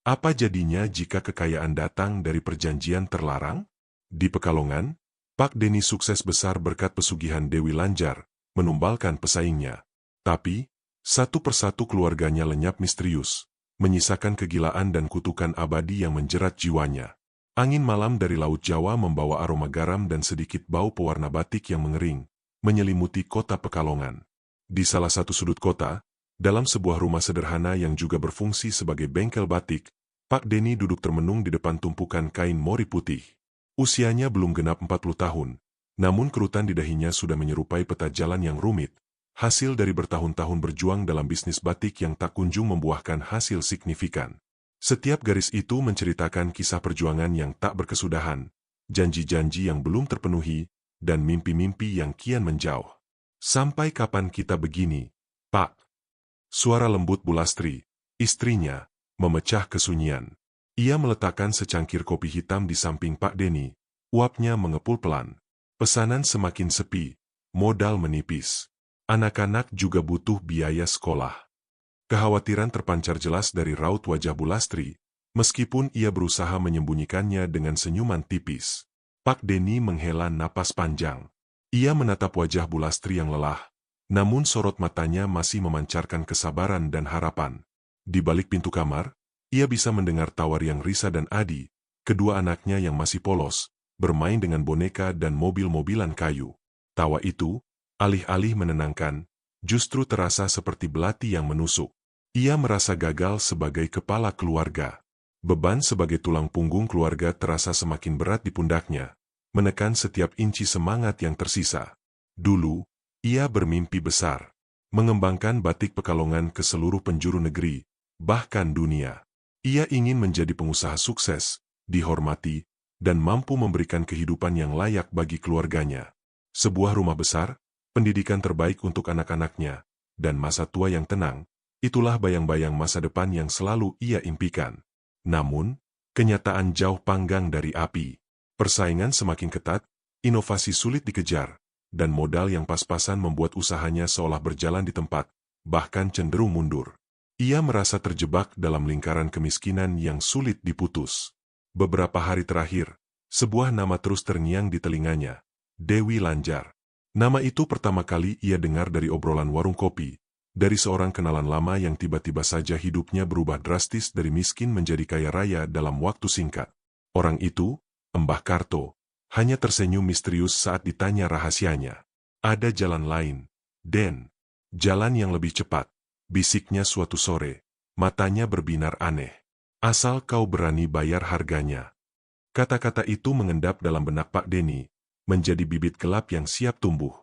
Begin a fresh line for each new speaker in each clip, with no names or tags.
Apa jadinya jika kekayaan datang dari perjanjian terlarang? Di Pekalongan, Pak Denny sukses besar berkat pesugihan Dewi Lanjar, menumbalkan pesaingnya. Tapi, satu persatu keluarganya lenyap misterius, menyisakan kegilaan dan kutukan abadi yang menjerat jiwanya. Angin malam dari Laut Jawa membawa aroma garam dan sedikit bau pewarna batik yang mengering, menyelimuti kota Pekalongan. Di salah satu sudut kota, dalam sebuah rumah sederhana yang juga berfungsi sebagai bengkel batik, Pak Denny duduk termenung di depan tumpukan kain mori putih. Usianya belum genap 40 tahun, namun kerutan di dahinya sudah menyerupai peta jalan yang rumit, hasil dari bertahun-tahun berjuang dalam bisnis batik yang tak kunjung membuahkan hasil signifikan. Setiap garis itu menceritakan kisah perjuangan yang tak berkesudahan, janji-janji yang belum terpenuhi, dan mimpi-mimpi yang kian menjauh. Sampai kapan kita begini, Pak? Suara lembut Bulastri, istrinya, memecah kesunyian. Ia meletakkan secangkir kopi hitam di samping Pak Denny, uapnya mengepul pelan. Pesanan semakin sepi, modal menipis. Anak-anak juga butuh biaya sekolah. Kekhawatiran terpancar jelas dari raut wajah Bulastri, meskipun ia berusaha menyembunyikannya dengan senyuman tipis. Pak Denny menghela napas panjang. Ia menatap wajah Bulastri yang lelah, namun sorot matanya masih memancarkan kesabaran dan harapan. Di balik pintu kamar, ia bisa mendengar tawar yang Risa dan Adi, kedua anaknya yang masih polos, bermain dengan boneka dan mobil-mobilan kayu. Tawa itu, alih-alih menenangkan, justru terasa seperti belati yang menusuk. Ia merasa gagal sebagai kepala keluarga. Beban sebagai tulang punggung keluarga terasa semakin berat di pundaknya, menekan setiap inci semangat yang tersisa. Dulu, ia bermimpi besar, mengembangkan batik Pekalongan ke seluruh penjuru negeri, bahkan dunia. Ia ingin menjadi pengusaha sukses, dihormati, dan mampu memberikan kehidupan yang layak bagi keluarganya. Sebuah rumah besar, pendidikan terbaik untuk anak-anaknya, dan masa tua yang tenang, itulah bayang-bayang masa depan yang selalu ia impikan. Namun, kenyataan jauh panggang dari api. Persaingan semakin ketat, inovasi sulit dikejar, dan modal yang pas-pasan membuat usahanya seolah berjalan di tempat, bahkan cenderung mundur. Ia merasa terjebak dalam lingkaran kemiskinan yang sulit diputus. Beberapa hari terakhir, sebuah nama terus terngiang di telinganya, Dewi Lanjar. Nama itu pertama kali ia dengar dari obrolan warung kopi, dari seorang kenalan lama yang tiba-tiba saja hidupnya berubah drastis dari miskin menjadi kaya raya dalam waktu singkat. Orang itu, Mbah Karto, hanya tersenyum misterius saat ditanya rahasianya. Ada jalan lain, Den. Jalan yang lebih cepat, bisiknya suatu sore. Matanya berbinar aneh. Asal kau berani bayar harganya. Kata-kata itu mengendap dalam benak Pak Denny, menjadi bibit gelap yang siap tumbuh.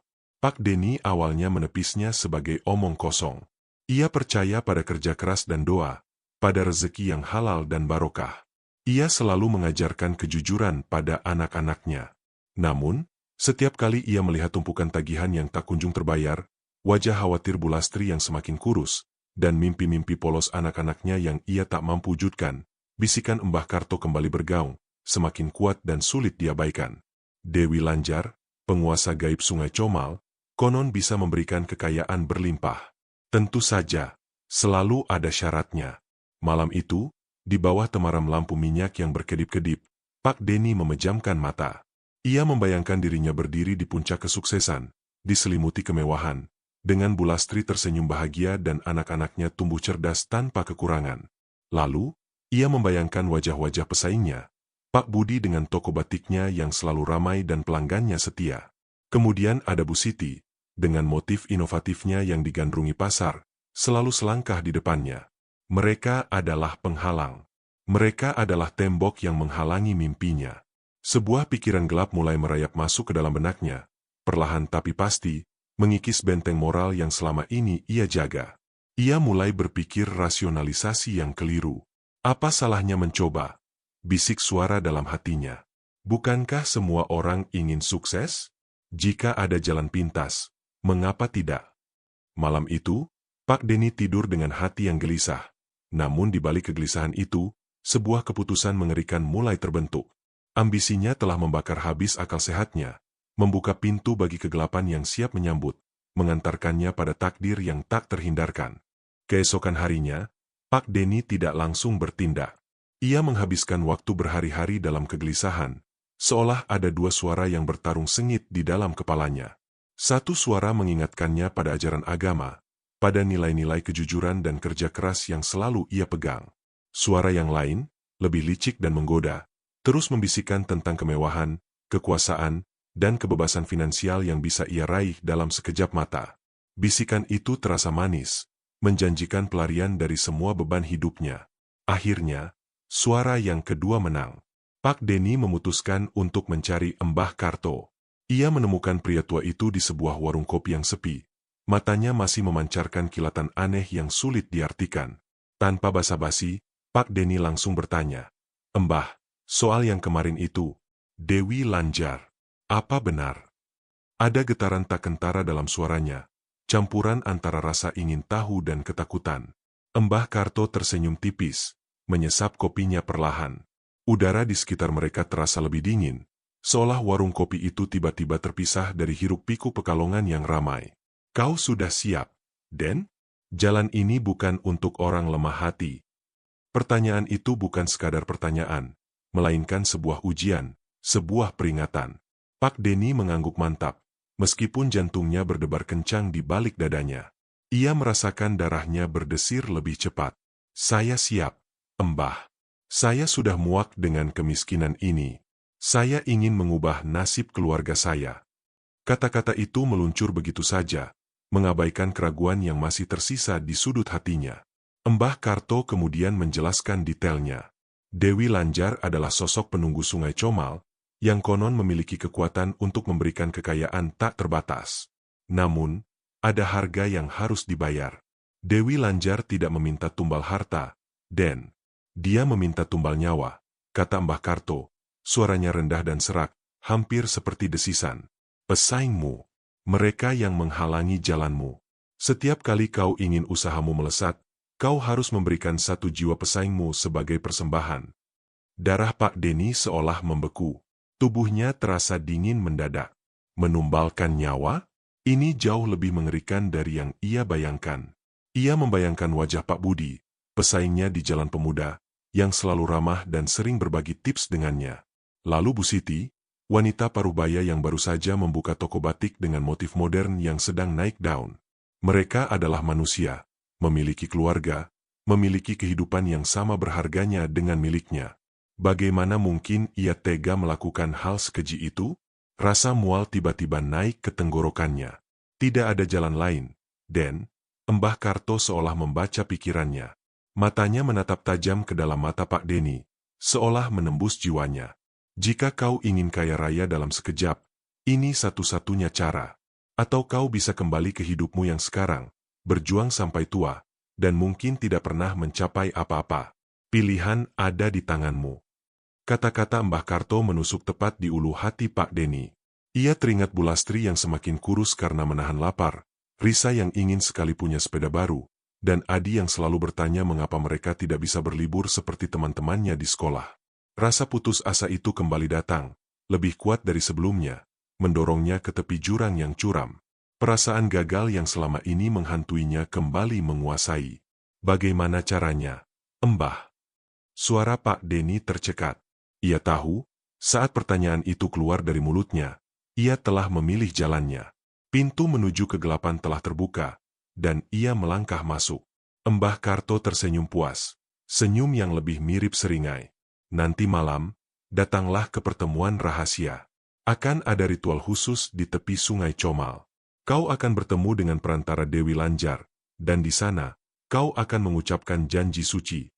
Pak Denny awalnya menepisnya sebagai omong kosong. Ia percaya pada kerja keras dan doa, pada rezeki yang halal dan barokah. Ia selalu mengajarkan kejujuran pada anak-anaknya. Namun, setiap kali ia melihat tumpukan tagihan yang tak kunjung terbayar, wajah khawatir Bulastri yang semakin kurus, dan mimpi-mimpi polos anak-anaknya yang ia tak mampu wujudkan, bisikan Mbah Karto kembali bergaung, semakin kuat dan sulit diabaikan. Dewi Lanjar, penguasa gaib Sungai Comal, konon bisa memberikan kekayaan berlimpah. Tentu saja, selalu ada syaratnya. Malam itu, di bawah temaram lampu minyak yang berkedip-kedip, Pak Denny memejamkan mata. Ia membayangkan dirinya berdiri di puncak kesuksesan, diselimuti kemewahan, dengan Bulastri tersenyum bahagia dan anak-anaknya tumbuh cerdas tanpa kekurangan. Lalu, ia membayangkan wajah-wajah pesaingnya, Pak Budi dengan toko batiknya yang selalu ramai dan pelanggannya setia. Kemudian ada Bu Siti, dengan motif inovatifnya yang digandrungi pasar, selalu selangkah di depannya. Mereka adalah penghalang. Mereka adalah tembok yang menghalangi mimpinya. Sebuah pikiran gelap mulai merayap masuk ke dalam benaknya, perlahan tapi pasti, mengikis benteng moral yang selama ini ia jaga. Ia mulai berpikir rasionalisasi yang keliru. Apa salahnya mencoba? Bisik suara dalam hatinya. Bukankah semua orang ingin sukses? Jika ada jalan pintas, mengapa tidak? Malam itu, Pak Denny tidur dengan hati yang gelisah. Namun di balik kegelisahan itu, sebuah keputusan mengerikan mulai terbentuk. Ambisinya telah membakar habis akal sehatnya, membuka pintu bagi kegelapan yang siap menyambut, mengantarkannya pada takdir yang tak terhindarkan. Keesokan harinya, Pak Denny tidak langsung bertindak. Ia menghabiskan waktu berhari-hari dalam kegelisahan, seolah ada dua suara yang bertarung sengit di dalam kepalanya. Satu suara mengingatkannya pada ajaran agama, pada nilai-nilai kejujuran dan kerja keras yang selalu ia pegang. Suara yang lain, lebih licik dan menggoda, terus membisikkan tentang kemewahan, kekuasaan, dan kebebasan finansial yang bisa ia raih dalam sekejap mata. Bisikan itu terasa manis, menjanjikan pelarian dari semua beban hidupnya. Akhirnya, suara yang kedua menang. Pak Denny memutuskan untuk mencari Mbah Karto. Ia menemukan pria tua itu di sebuah warung kopi yang sepi. Matanya masih memancarkan kilatan aneh yang sulit diartikan. Tanpa basa-basi, Pak Denny langsung bertanya, "Mbah, soal yang kemarin itu, Dewi Lanjar, apa benar?" Ada getaran tak kentara dalam suaranya, campuran antara rasa ingin tahu dan ketakutan. Mbah Karto tersenyum tipis, menyesap kopinya perlahan. Udara di sekitar mereka terasa lebih dingin, seolah warung kopi itu tiba-tiba terpisah dari hiruk-pikuk Pekalongan yang ramai. "Kau sudah siap, Den? Jalan ini bukan untuk orang lemah hati." Pertanyaan itu bukan sekadar pertanyaan, melainkan sebuah ujian, sebuah peringatan. Pak Denny mengangguk mantap, meskipun jantungnya berdebar kencang di balik dadanya. Ia merasakan darahnya berdesir lebih cepat. "Saya siap, Mbah. Saya sudah muak dengan kemiskinan ini. Saya ingin mengubah nasib keluarga saya." Kata-kata itu meluncur begitu saja, mengabaikan keraguan yang masih tersisa di sudut hatinya. Mbah Karto kemudian menjelaskan detailnya. Dewi Lanjar adalah sosok penunggu Sungai Comal, yang konon memiliki kekuatan untuk memberikan kekayaan tak terbatas. Namun, ada harga yang harus dibayar. Dewi Lanjar tidak meminta tumbal harta, Den. Dia meminta tumbal nyawa, kata Mbah Karto. Suaranya rendah dan serak, hampir seperti desisan. "Pesaingmu, mereka yang menghalangi jalanmu. Setiap kali kau ingin usahamu melesat, kau harus memberikan satu jiwa pesaingmu sebagai persembahan." Darah Pak Denny seolah membeku. Tubuhnya terasa dingin mendadak. Menumbalkan nyawa? Ini jauh lebih mengerikan dari yang ia bayangkan. Ia membayangkan wajah Pak Budi, pesaingnya di Jalan Pemuda, yang selalu ramah dan sering berbagi tips dengannya. Lalu Bu Siti, wanita parubaya yang baru saja membuka toko batik dengan motif modern yang sedang naik daun. Mereka adalah manusia, memiliki keluarga, memiliki kehidupan yang sama berharganya dengan miliknya. Bagaimana mungkin ia tega melakukan hal sekeji itu? Rasa mual tiba-tiba naik ke tenggorokannya. Tidak ada jalan lain, Den. Mbah Karto seolah membaca pikirannya. Matanya menatap tajam ke dalam mata Pak Denny, seolah menembus jiwanya. "Jika kau ingin kaya raya dalam sekejap, ini satu-satunya cara. Atau kau bisa kembali ke hidupmu yang sekarang, berjuang sampai tua, dan mungkin tidak pernah mencapai apa-apa. Pilihan ada di tanganmu." Kata-kata Mbah Karto menusuk tepat di ulu hati Pak Denny. Ia teringat Bu Lastri yang semakin kurus karena menahan lapar, Risa yang ingin sekali punya sepeda baru, dan Adi yang selalu bertanya mengapa mereka tidak bisa berlibur seperti teman-temannya di sekolah. Rasa putus asa itu kembali datang, lebih kuat dari sebelumnya, mendorongnya ke tepi jurang yang curam. Perasaan gagal yang selama ini menghantuinya kembali menguasai. Bagaimana caranya? "Mbah." Suara Pak Denny tercekat. Ia tahu, saat pertanyaan itu keluar dari mulutnya, ia telah memilih jalannya. Pintu menuju kegelapan telah terbuka, dan ia melangkah masuk. Mbah Karto tersenyum puas, senyum yang lebih mirip seringai. "Nanti malam, datanglah ke pertemuan rahasia. Akan ada ritual khusus di tepi Sungai Comal. Kau akan bertemu dengan perantara Dewi Lanjar, dan di sana, kau akan mengucapkan janji suci."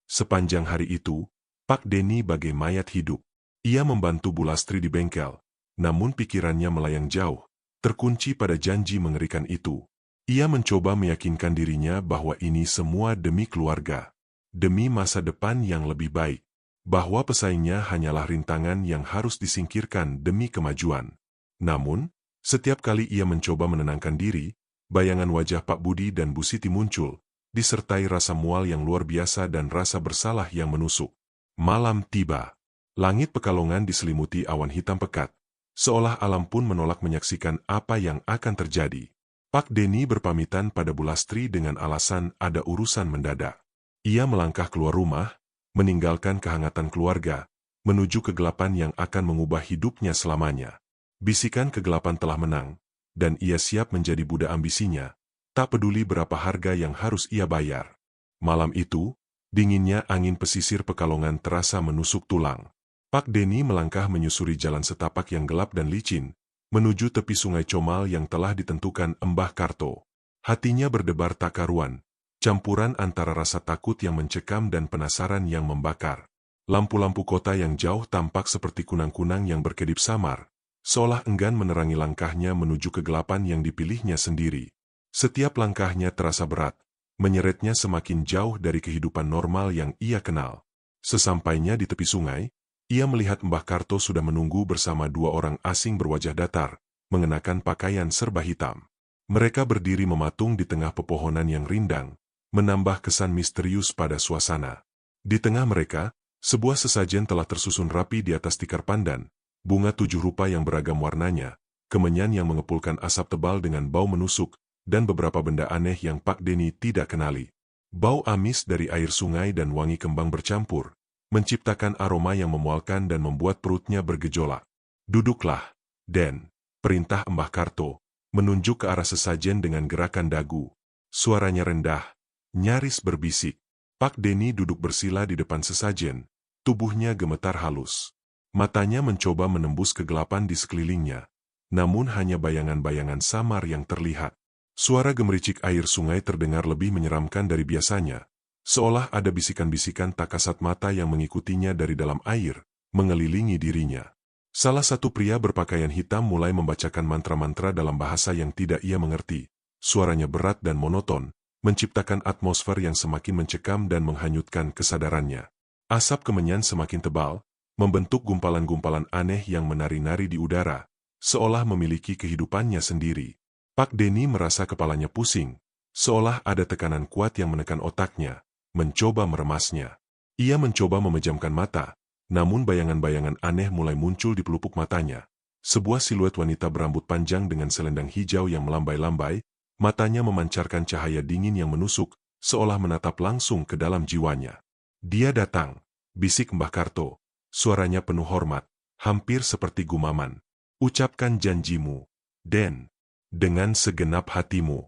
Sepanjang hari itu, Pak Denny bagai mayat hidup. Ia membantu Bu Lastri di bengkel, namun pikirannya melayang jauh, terkunci pada janji mengerikan itu. Ia mencoba meyakinkan dirinya bahwa ini semua demi keluarga, demi masa depan yang lebih baik, bahwa pesaingnya hanyalah rintangan yang harus disingkirkan demi kemajuan. Namun, setiap kali ia mencoba menenangkan diri, bayangan wajah Pak Budi dan Bu Siti muncul, disertai rasa mual yang luar biasa dan rasa bersalah yang menusuk. Malam tiba. Langit Pekalongan diselimuti awan hitam pekat, seolah alam pun menolak menyaksikan apa yang akan terjadi. Pak Denny berpamitan pada Bu Lastri dengan alasan ada urusan mendadak. Ia melangkah keluar rumah, meninggalkan kehangatan keluarga, menuju kegelapan yang akan mengubah hidupnya selamanya. Bisikan kegelapan telah menang, dan ia siap menjadi budak ambisinya, tak peduli berapa harga yang harus ia bayar. Malam itu, dinginnya angin pesisir Pekalongan terasa menusuk tulang. Pak Denny melangkah menyusuri jalan setapak yang gelap dan licin, menuju tepi Sungai Comal yang telah ditentukan Mbah Karto. Hatinya berdebar tak karuan, campuran antara rasa takut yang mencekam dan penasaran yang membakar. Lampu-lampu kota yang jauh tampak seperti kunang-kunang yang berkedip samar, seolah enggan menerangi langkahnya menuju kegelapan yang dipilihnya sendiri. Setiap langkahnya terasa berat, menyeretnya semakin jauh dari kehidupan normal yang ia kenal. Sesampainya di tepi sungai, ia melihat Mbah Karto sudah menunggu bersama dua orang asing berwajah datar, mengenakan pakaian serba hitam. Mereka berdiri mematung di tengah pepohonan yang rindang, menambah kesan misterius pada suasana. Di tengah mereka, sebuah sesajen telah tersusun rapi di atas tikar pandan, bunga 7 rupa yang beragam warnanya, kemenyan yang mengepulkan asap tebal dengan bau menusuk, dan beberapa benda aneh yang Pak Denny tidak kenali. Bau amis dari air sungai dan wangi kembang bercampur, menciptakan aroma yang memualkan dan membuat perutnya bergejolak. "Duduklah, Den," perintah Mbah Karto, menunjuk ke arah sesajen dengan gerakan dagu. Suaranya rendah, nyaris berbisik. Pak Denny duduk bersila di depan sesajen, tubuhnya gemetar halus. Matanya mencoba menembus kegelapan di sekelilingnya, namun hanya bayangan-bayangan samar yang terlihat. Suara gemericik air sungai terdengar lebih menyeramkan dari biasanya, seolah ada bisikan-bisikan tak kasat mata yang mengikutinya dari dalam air, mengelilingi dirinya. Salah satu pria berpakaian hitam mulai membacakan mantra-mantra dalam bahasa yang tidak ia mengerti. Suaranya berat dan monoton, menciptakan atmosfer yang semakin mencekam dan menghanyutkan kesadarannya. Asap kemenyan semakin tebal, membentuk gumpalan-gumpalan aneh yang menari-nari di udara, seolah memiliki kehidupannya sendiri. Pak Denny merasa kepalanya pusing, seolah ada tekanan kuat yang menekan otaknya, mencoba meremasnya. Ia mencoba memejamkan mata, namun bayangan-bayangan aneh mulai muncul di pelupuk matanya. Sebuah siluet wanita berambut panjang dengan selendang hijau yang melambai-lambai, matanya memancarkan cahaya dingin yang menusuk, seolah menatap langsung ke dalam jiwanya. "Dia datang," bisik Mbah Karto, suaranya penuh hormat, hampir seperti gumaman. "Ucapkan janjimu, Den, dengan segenap hatimu."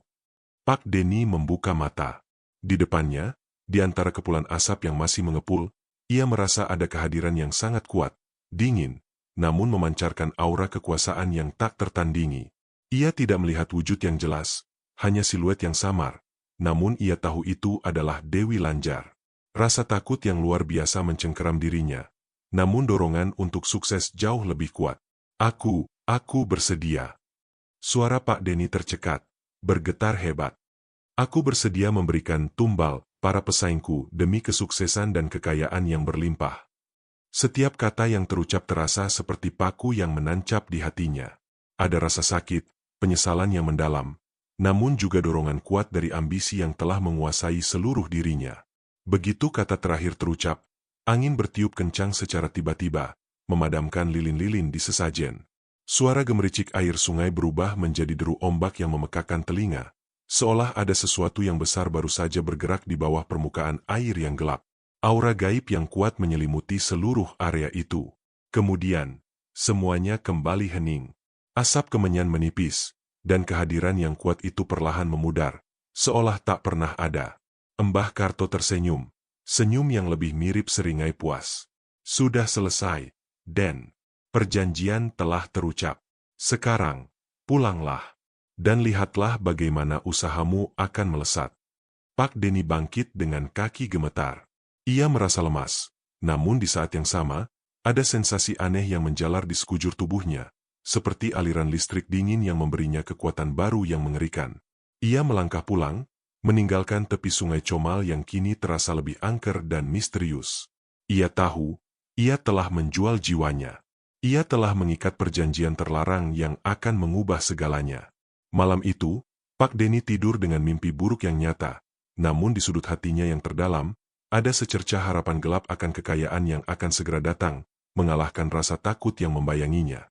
Pak Denny membuka mata. Di depannya, di antara kepulan asap yang masih mengepul, ia merasa ada kehadiran yang sangat kuat, dingin, namun memancarkan aura kekuasaan yang tak tertandingi. Ia tidak melihat wujud yang jelas, hanya siluet yang samar, namun ia tahu itu adalah Dewi Lanjar. Rasa takut yang luar biasa mencengkeram dirinya, namun dorongan untuk sukses jauh lebih kuat. Aku bersedia." Suara Pak Denny tercekat, bergetar hebat. "Aku bersedia memberikan tumbal para pesaingku demi kesuksesan dan kekayaan yang berlimpah." Setiap kata yang terucap terasa seperti paku yang menancap di hatinya. Ada rasa sakit, penyesalan yang mendalam, namun juga dorongan kuat dari ambisi yang telah menguasai seluruh dirinya. Begitu kata terakhir terucap, angin bertiup kencang secara tiba-tiba, memadamkan lilin-lilin di sesajen. Suara gemericik air sungai berubah menjadi deru ombak yang memekakkan telinga, seolah ada sesuatu yang besar baru saja bergerak di bawah permukaan air yang gelap. Aura gaib yang kuat menyelimuti seluruh area itu. Kemudian, semuanya kembali hening. Asap kemenyan menipis, dan kehadiran yang kuat itu perlahan memudar, seolah tak pernah ada. Mbah Karto tersenyum, senyum yang lebih mirip seringai puas. "Sudah selesai, Den. Perjanjian telah terucap. Sekarang, pulanglah, dan lihatlah bagaimana usahamu akan melesat." Pak Denny bangkit dengan kaki gemetar. Ia merasa lemas, namun di saat yang sama, ada sensasi aneh yang menjalar di sekujur tubuhnya, seperti aliran listrik dingin yang memberinya kekuatan baru yang mengerikan. Ia melangkah pulang, meninggalkan tepi Sungai Comal yang kini terasa lebih angker dan misterius. Ia tahu, ia telah menjual jiwanya. Ia telah mengikat perjanjian terlarang yang akan mengubah segalanya. Malam itu, Pak Denny tidur dengan mimpi buruk yang nyata, namun di sudut hatinya yang terdalam, ada secercah harapan gelap akan kekayaan yang akan segera datang, mengalahkan rasa takut yang membayanginya.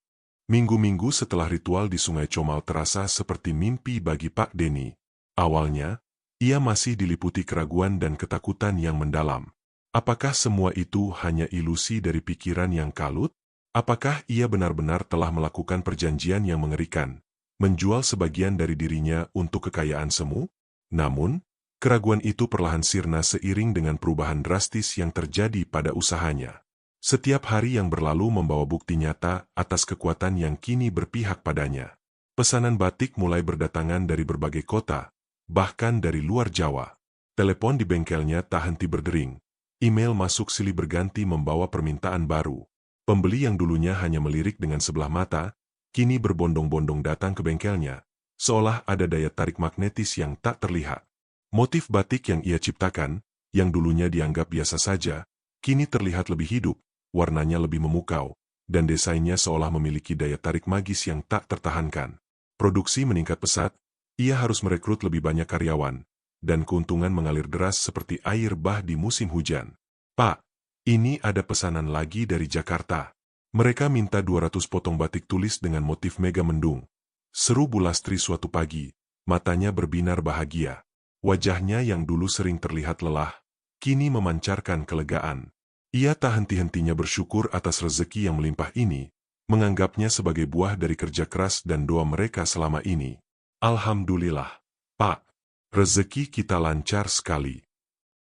Minggu-minggu setelah ritual di Sungai Comal terasa seperti mimpi bagi Pak Denny. Awalnya, ia masih diliputi keraguan dan ketakutan yang mendalam. Apakah semua itu hanya ilusi dari pikiran yang kalut? Apakah ia benar-benar telah melakukan perjanjian yang mengerikan, menjual sebagian dari dirinya untuk kekayaan semu? Namun, keraguan itu perlahan sirna seiring dengan perubahan drastis yang terjadi pada usahanya. Setiap hari yang berlalu membawa bukti nyata atas kekuatan yang kini berpihak padanya. Pesanan batik mulai berdatangan dari berbagai kota, bahkan dari luar Jawa. Telepon di bengkelnya tak henti berdering. Email masuk silih berganti membawa permintaan baru. Pembeli yang dulunya hanya melirik dengan sebelah mata, kini berbondong-bondong datang ke bengkelnya, seolah ada daya tarik magnetis yang tak terlihat. Motif batik yang ia ciptakan, yang dulunya dianggap biasa saja, kini terlihat lebih hidup, warnanya lebih memukau, dan desainnya seolah memiliki daya tarik magis yang tak tertahankan. Produksi meningkat pesat, ia harus merekrut lebih banyak karyawan, dan keuntungan mengalir deras seperti air bah di musim hujan. Pak, ini ada pesanan lagi dari Jakarta. Mereka minta 200 potong batik tulis dengan motif mega mendung. Seru Bu Lastri suatu pagi, matanya berbinar bahagia. Wajahnya yang dulu sering terlihat lelah, kini memancarkan kelegaan. Ia tak henti-hentinya bersyukur atas rezeki yang melimpah ini, menganggapnya sebagai buah dari kerja keras dan doa mereka selama ini. Alhamdulillah, Pak. Rezeki kita lancar sekali.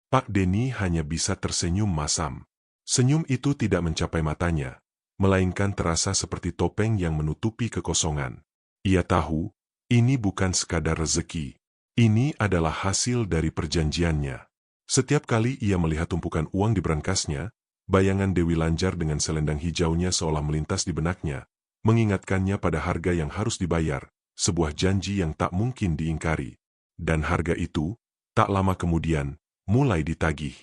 Pak Denny hanya bisa tersenyum masam. Senyum itu tidak mencapai matanya, melainkan terasa seperti topeng yang menutupi kekosongan. Ia tahu, ini bukan sekadar rezeki. Ini adalah hasil dari perjanjiannya. Setiap kali ia melihat tumpukan uang di berangkasnya, bayangan Dewi Lanjar dengan selendang hijaunya seolah melintas di benaknya, mengingatkannya pada harga yang harus dibayar, sebuah janji yang tak mungkin diingkari. Dan harga itu, tak lama kemudian, mulai ditagih.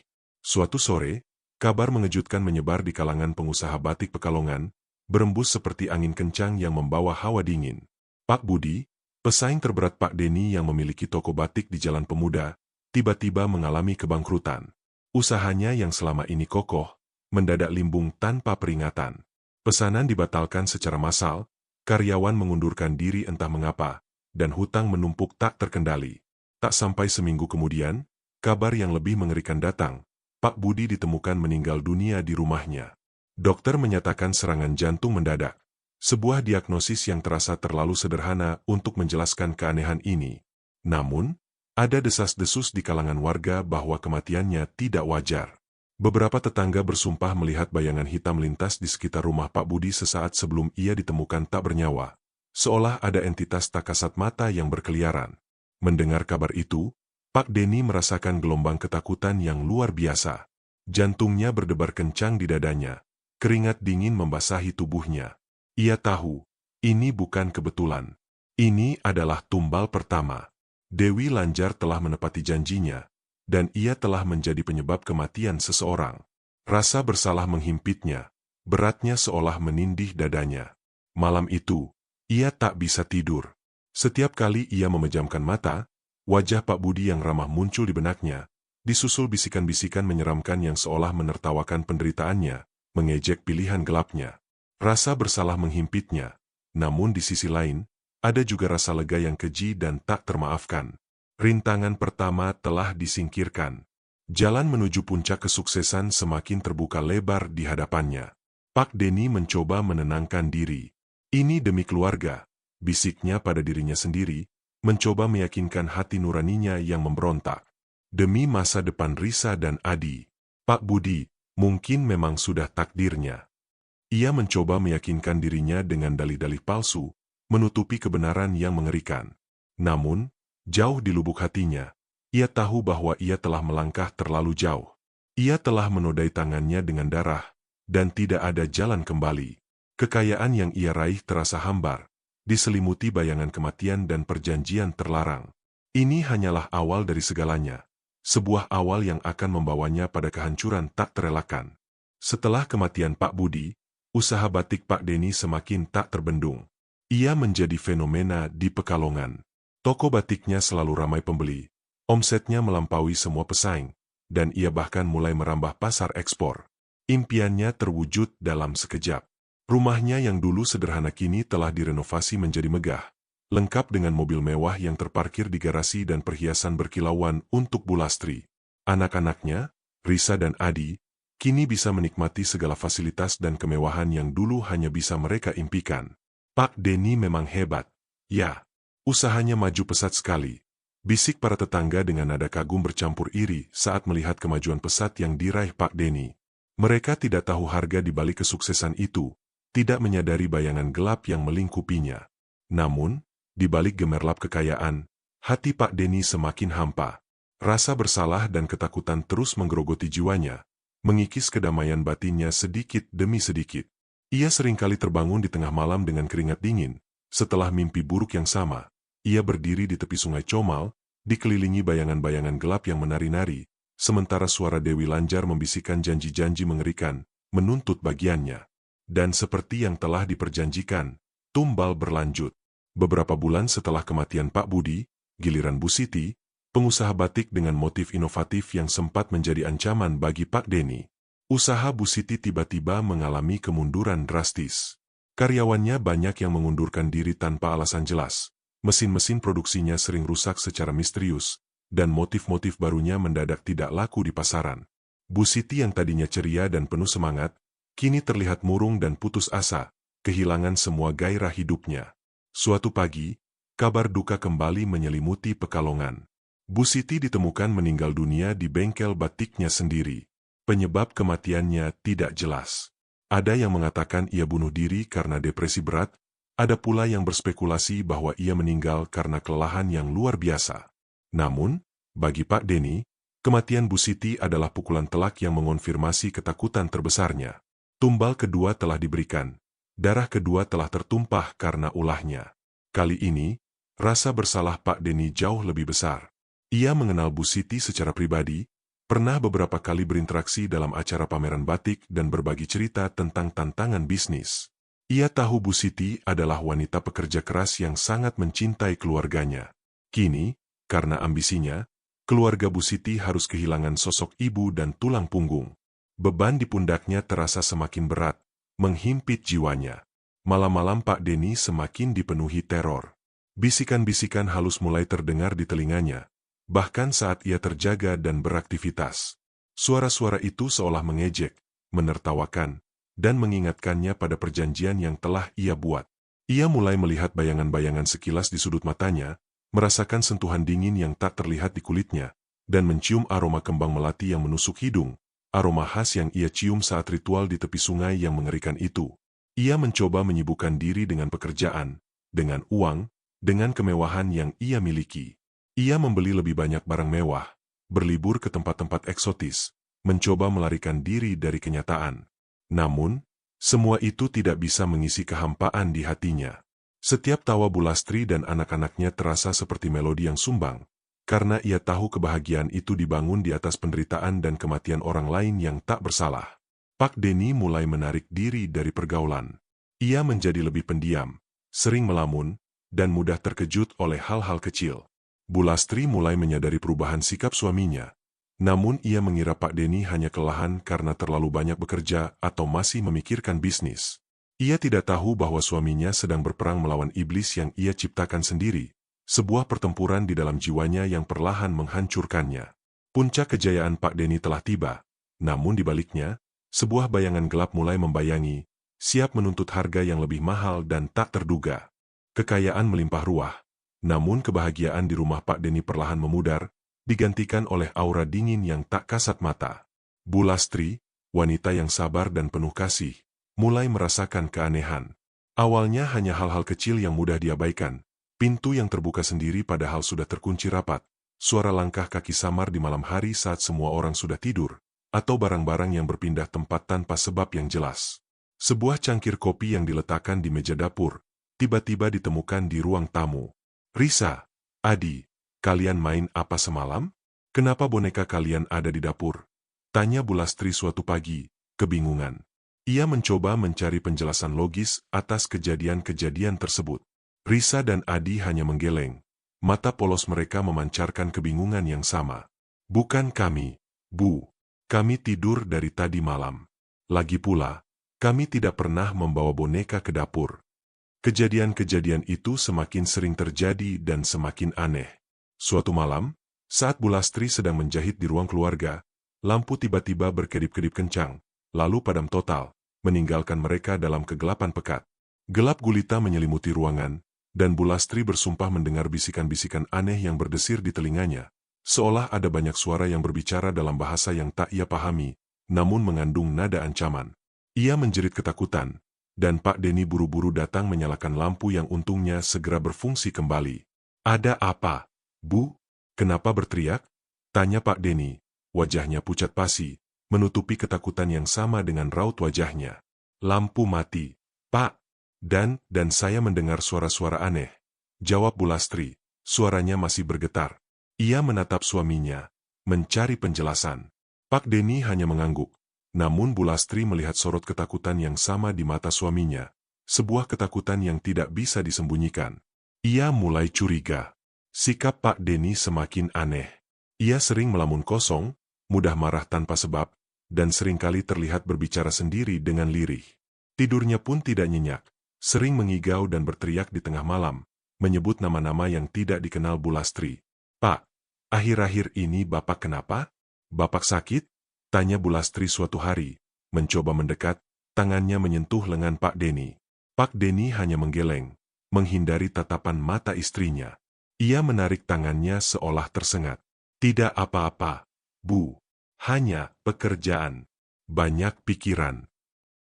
Suatu sore, kabar mengejutkan menyebar di kalangan pengusaha batik Pekalongan, berembus seperti angin kencang yang membawa hawa dingin. Pak Budi, pesaing terberat Pak Denny yang memiliki toko batik di Jalan Pemuda, tiba-tiba mengalami kebangkrutan. Usahanya yang selama ini kokoh, mendadak limbung tanpa peringatan. Pesanan dibatalkan secara massal, karyawan mengundurkan diri entah mengapa, dan hutang menumpuk tak terkendali. Tak sampai seminggu kemudian, kabar yang lebih mengerikan datang. Pak Budi ditemukan meninggal dunia di rumahnya. Dokter menyatakan serangan jantung mendadak. Sebuah diagnosis yang terasa terlalu sederhana untuk menjelaskan keanehan ini. Namun, ada desas-desus di kalangan warga bahwa kematiannya tidak wajar. Beberapa tetangga bersumpah melihat bayangan hitam lintas di sekitar rumah Pak Budi sesaat sebelum ia ditemukan tak bernyawa. Seolah ada entitas tak kasat mata yang berkeliaran. Mendengar kabar itu, Pak Denny merasakan gelombang ketakutan yang luar biasa. Jantungnya berdebar kencang di dadanya. Keringat dingin membasahi tubuhnya. Ia tahu, ini bukan kebetulan. Ini adalah tumbal pertama. Dewi Lanjar telah menepati janjinya, dan ia telah menjadi penyebab kematian seseorang. Rasa bersalah menghimpitnya, beratnya seolah menindih dadanya. Malam itu, ia tak bisa tidur. Setiap kali ia memejamkan mata, wajah Pak Budi yang ramah muncul di benaknya, disusul bisikan-bisikan menyeramkan yang seolah menertawakan penderitaannya, mengejek pilihan gelapnya. Rasa bersalah menghimpitnya, namun di sisi lain, ada juga rasa lega yang keji dan tak termaafkan. Rintangan pertama telah disingkirkan. Jalan menuju puncak kesuksesan semakin terbuka lebar di hadapannya. Pak Denny mencoba menenangkan diri. Ini demi keluarga, bisiknya pada dirinya sendiri, mencoba meyakinkan hati nuraninya yang memberontak. Demi masa depan Risa dan Adi, Pak Budi, mungkin memang sudah takdirnya. Ia mencoba meyakinkan dirinya dengan dalih-dalih palsu, menutupi kebenaran yang mengerikan. Namun, jauh di lubuk hatinya, ia tahu bahwa ia telah melangkah terlalu jauh. Ia telah menodai tangannya dengan darah, dan tidak ada jalan kembali. Kekayaan yang ia raih terasa hambar, diselimuti bayangan kematian dan perjanjian terlarang. Ini hanyalah awal dari segalanya. Sebuah awal yang akan membawanya pada kehancuran tak terelakkan. Setelah kematian Pak Budi, usaha batik Pak Denny semakin tak terbendung. Ia menjadi fenomena di Pekalongan. Toko batiknya selalu ramai pembeli. Omsetnya melampaui semua pesaing, dan ia bahkan mulai merambah pasar ekspor. Impiannya terwujud dalam sekejap. Rumahnya yang dulu sederhana kini telah direnovasi menjadi megah, lengkap dengan mobil mewah yang terparkir di garasi dan perhiasan berkilauan untuk Bu Lastri. Anak-anaknya, Risa dan Adi, kini bisa menikmati segala fasilitas dan kemewahan yang dulu hanya bisa mereka impikan. Pak Denny memang hebat. Ya, usahanya maju pesat sekali. Bisik para tetangga dengan nada kagum bercampur iri saat melihat kemajuan pesat yang diraih Pak Denny. Mereka tidak tahu harga di balik kesuksesan itu, tidak menyadari bayangan gelap yang melingkupinya. Namun, di balik gemerlap kekayaan, hati Pak Denny semakin hampa. Rasa bersalah dan ketakutan terus menggerogoti jiwanya, mengikis kedamaian batinnya sedikit demi sedikit. Ia seringkali terbangun di tengah malam dengan keringat dingin. Setelah mimpi buruk yang sama, ia berdiri di tepi sungai Comal, dikelilingi bayangan-bayangan gelap yang menari-nari, sementara suara Dewi Lanjar membisikkan janji-janji mengerikan, menuntut bagiannya. Dan seperti yang telah diperjanjikan, tumbal berlanjut. Beberapa bulan setelah kematian Pak Budi, giliran Bu Siti, pengusaha batik dengan motif inovatif yang sempat menjadi ancaman bagi Pak Denny. Usaha Bu Siti tiba-tiba mengalami kemunduran drastis. Karyawannya banyak yang mengundurkan diri tanpa alasan jelas. Mesin-mesin produksinya sering rusak secara misterius, dan motif-motif barunya mendadak tidak laku di pasaran. Bu Siti yang tadinya ceria dan penuh semangat, kini terlihat murung dan putus asa, kehilangan semua gairah hidupnya. Suatu pagi, kabar duka kembali menyelimuti Pekalongan. Bu Siti ditemukan meninggal dunia di bengkel batiknya sendiri. Penyebab kematiannya tidak jelas. Ada yang mengatakan ia bunuh diri karena depresi berat, ada pula yang berspekulasi bahwa ia meninggal karena kelelahan yang luar biasa. Namun, bagi Pak Denny, kematian Bu Siti adalah pukulan telak yang mengonfirmasi ketakutan terbesarnya. Tumbal kedua telah diberikan, darah kedua telah tertumpah karena ulahnya. Kali ini, rasa bersalah Pak Denny jauh lebih besar. Ia mengenal Bu Siti secara pribadi, pernah beberapa kali berinteraksi dalam acara pameran batik dan berbagi cerita tentang tantangan bisnis. Ia tahu Bu Siti adalah wanita pekerja keras yang sangat mencintai keluarganya. Kini, karena ambisinya, keluarga Bu Siti harus kehilangan sosok ibu dan tulang punggung. Beban di pundaknya terasa semakin berat, menghimpit jiwanya. Malam-malam Pak Denny semakin dipenuhi teror. Bisikan-bisikan halus mulai terdengar di telinganya. Bahkan saat ia terjaga dan beraktivitas. Suara-suara itu seolah mengejek, menertawakan, dan mengingatkannya pada perjanjian yang telah ia buat. Ia mulai melihat bayangan-bayangan sekilas di sudut matanya, merasakan sentuhan dingin yang tak terlihat di kulitnya, dan mencium aroma kembang melati yang menusuk hidung, aroma khas yang ia cium saat ritual di tepi sungai yang mengerikan itu. Ia mencoba menyibukkan diri dengan pekerjaan, dengan uang, dengan kemewahan yang ia miliki. Ia membeli lebih banyak barang mewah, berlibur ke tempat-tempat eksotis, mencoba melarikan diri dari kenyataan. Namun, semua itu tidak bisa mengisi kehampaan di hatinya. Setiap tawa Bu Lastri dan anak-anaknya terasa seperti melodi yang sumbang, karena ia tahu kebahagiaan itu dibangun di atas penderitaan dan kematian orang lain yang tak bersalah. Pak Denny mulai menarik diri dari pergaulan. Ia menjadi lebih pendiam, sering melamun, dan mudah terkejut oleh hal-hal kecil. Bu Lastri mulai menyadari perubahan sikap suaminya. Namun ia mengira Pak Denny hanya kelelahan karena terlalu banyak bekerja atau masih memikirkan bisnis. Ia tidak tahu bahwa suaminya sedang berperang melawan iblis yang ia ciptakan sendiri, sebuah pertempuran di dalam jiwanya yang perlahan menghancurkannya. Puncak kejayaan Pak Denny telah tiba, namun di baliknya, sebuah bayangan gelap mulai membayangi, siap menuntut harga yang lebih mahal dan tak terduga. Kekayaan melimpah ruah. Namun kebahagiaan di rumah Pak Denny perlahan memudar, digantikan oleh aura dingin yang tak kasat mata. Bu Lastri, wanita yang sabar dan penuh kasih, mulai merasakan keanehan. Awalnya hanya hal-hal kecil yang mudah diabaikan, pintu yang terbuka sendiri padahal sudah terkunci rapat, suara langkah kaki samar di malam hari saat semua orang sudah tidur, atau barang-barang yang berpindah tempat tanpa sebab yang jelas. Sebuah cangkir kopi yang diletakkan di meja dapur, tiba-tiba ditemukan di ruang tamu. Risa, Adi, kalian main apa semalam? Kenapa boneka kalian ada di dapur? Tanya Bu Lastri suatu pagi, kebingungan. Ia mencoba mencari penjelasan logis atas kejadian-kejadian tersebut. Risa dan Adi hanya menggeleng. Mata polos mereka memancarkan kebingungan yang sama. Bukan kami, Bu. Kami tidur dari tadi malam. Lagi pula, kami tidak pernah membawa boneka ke dapur. Kejadian-kejadian itu semakin sering terjadi dan semakin aneh. Suatu malam, saat Bu Lastri sedang menjahit di ruang keluarga, lampu tiba-tiba berkedip-kedip kencang, lalu padam total, meninggalkan mereka dalam kegelapan pekat. Gelap gulita menyelimuti ruangan, dan Bu Lastri bersumpah mendengar bisikan-bisikan aneh yang berdesir di telinganya, seolah ada banyak suara yang berbicara dalam bahasa yang tak ia pahami, namun mengandung nada ancaman. Ia menjerit ketakutan, dan Pak Denny buru-buru datang menyalakan lampu yang untungnya segera berfungsi kembali. "Ada apa, Bu? Kenapa berteriak?" tanya Pak Denny. Wajahnya pucat pasi, menutupi ketakutan yang sama dengan raut wajahnya. "Lampu mati, Pak. Dan saya mendengar suara-suara aneh," jawab Bu Lastri. Suaranya masih bergetar. Ia menatap suaminya, mencari penjelasan. Pak Denny hanya mengangguk. Namun Bu Lastri melihat sorot ketakutan yang sama di mata suaminya. Sebuah ketakutan yang tidak bisa disembunyikan. Ia mulai curiga. Sikap Pak Denny semakin aneh. Ia sering melamun kosong, mudah marah tanpa sebab, dan seringkali terlihat berbicara sendiri dengan lirih. Tidurnya pun tidak nyenyak, sering mengigau dan berteriak di tengah malam, menyebut nama-nama yang tidak dikenal Bu Lastri. "Pak, akhir-akhir ini Bapak kenapa? Bapak sakit?" tanya Bu Lastri suatu hari, mencoba mendekat, tangannya menyentuh lengan Pak Denny. Pak Denny hanya menggeleng, menghindari tatapan mata istrinya. Ia menarik tangannya seolah tersengat. "Tidak apa-apa, Bu. Hanya pekerjaan. Banyak pikiran."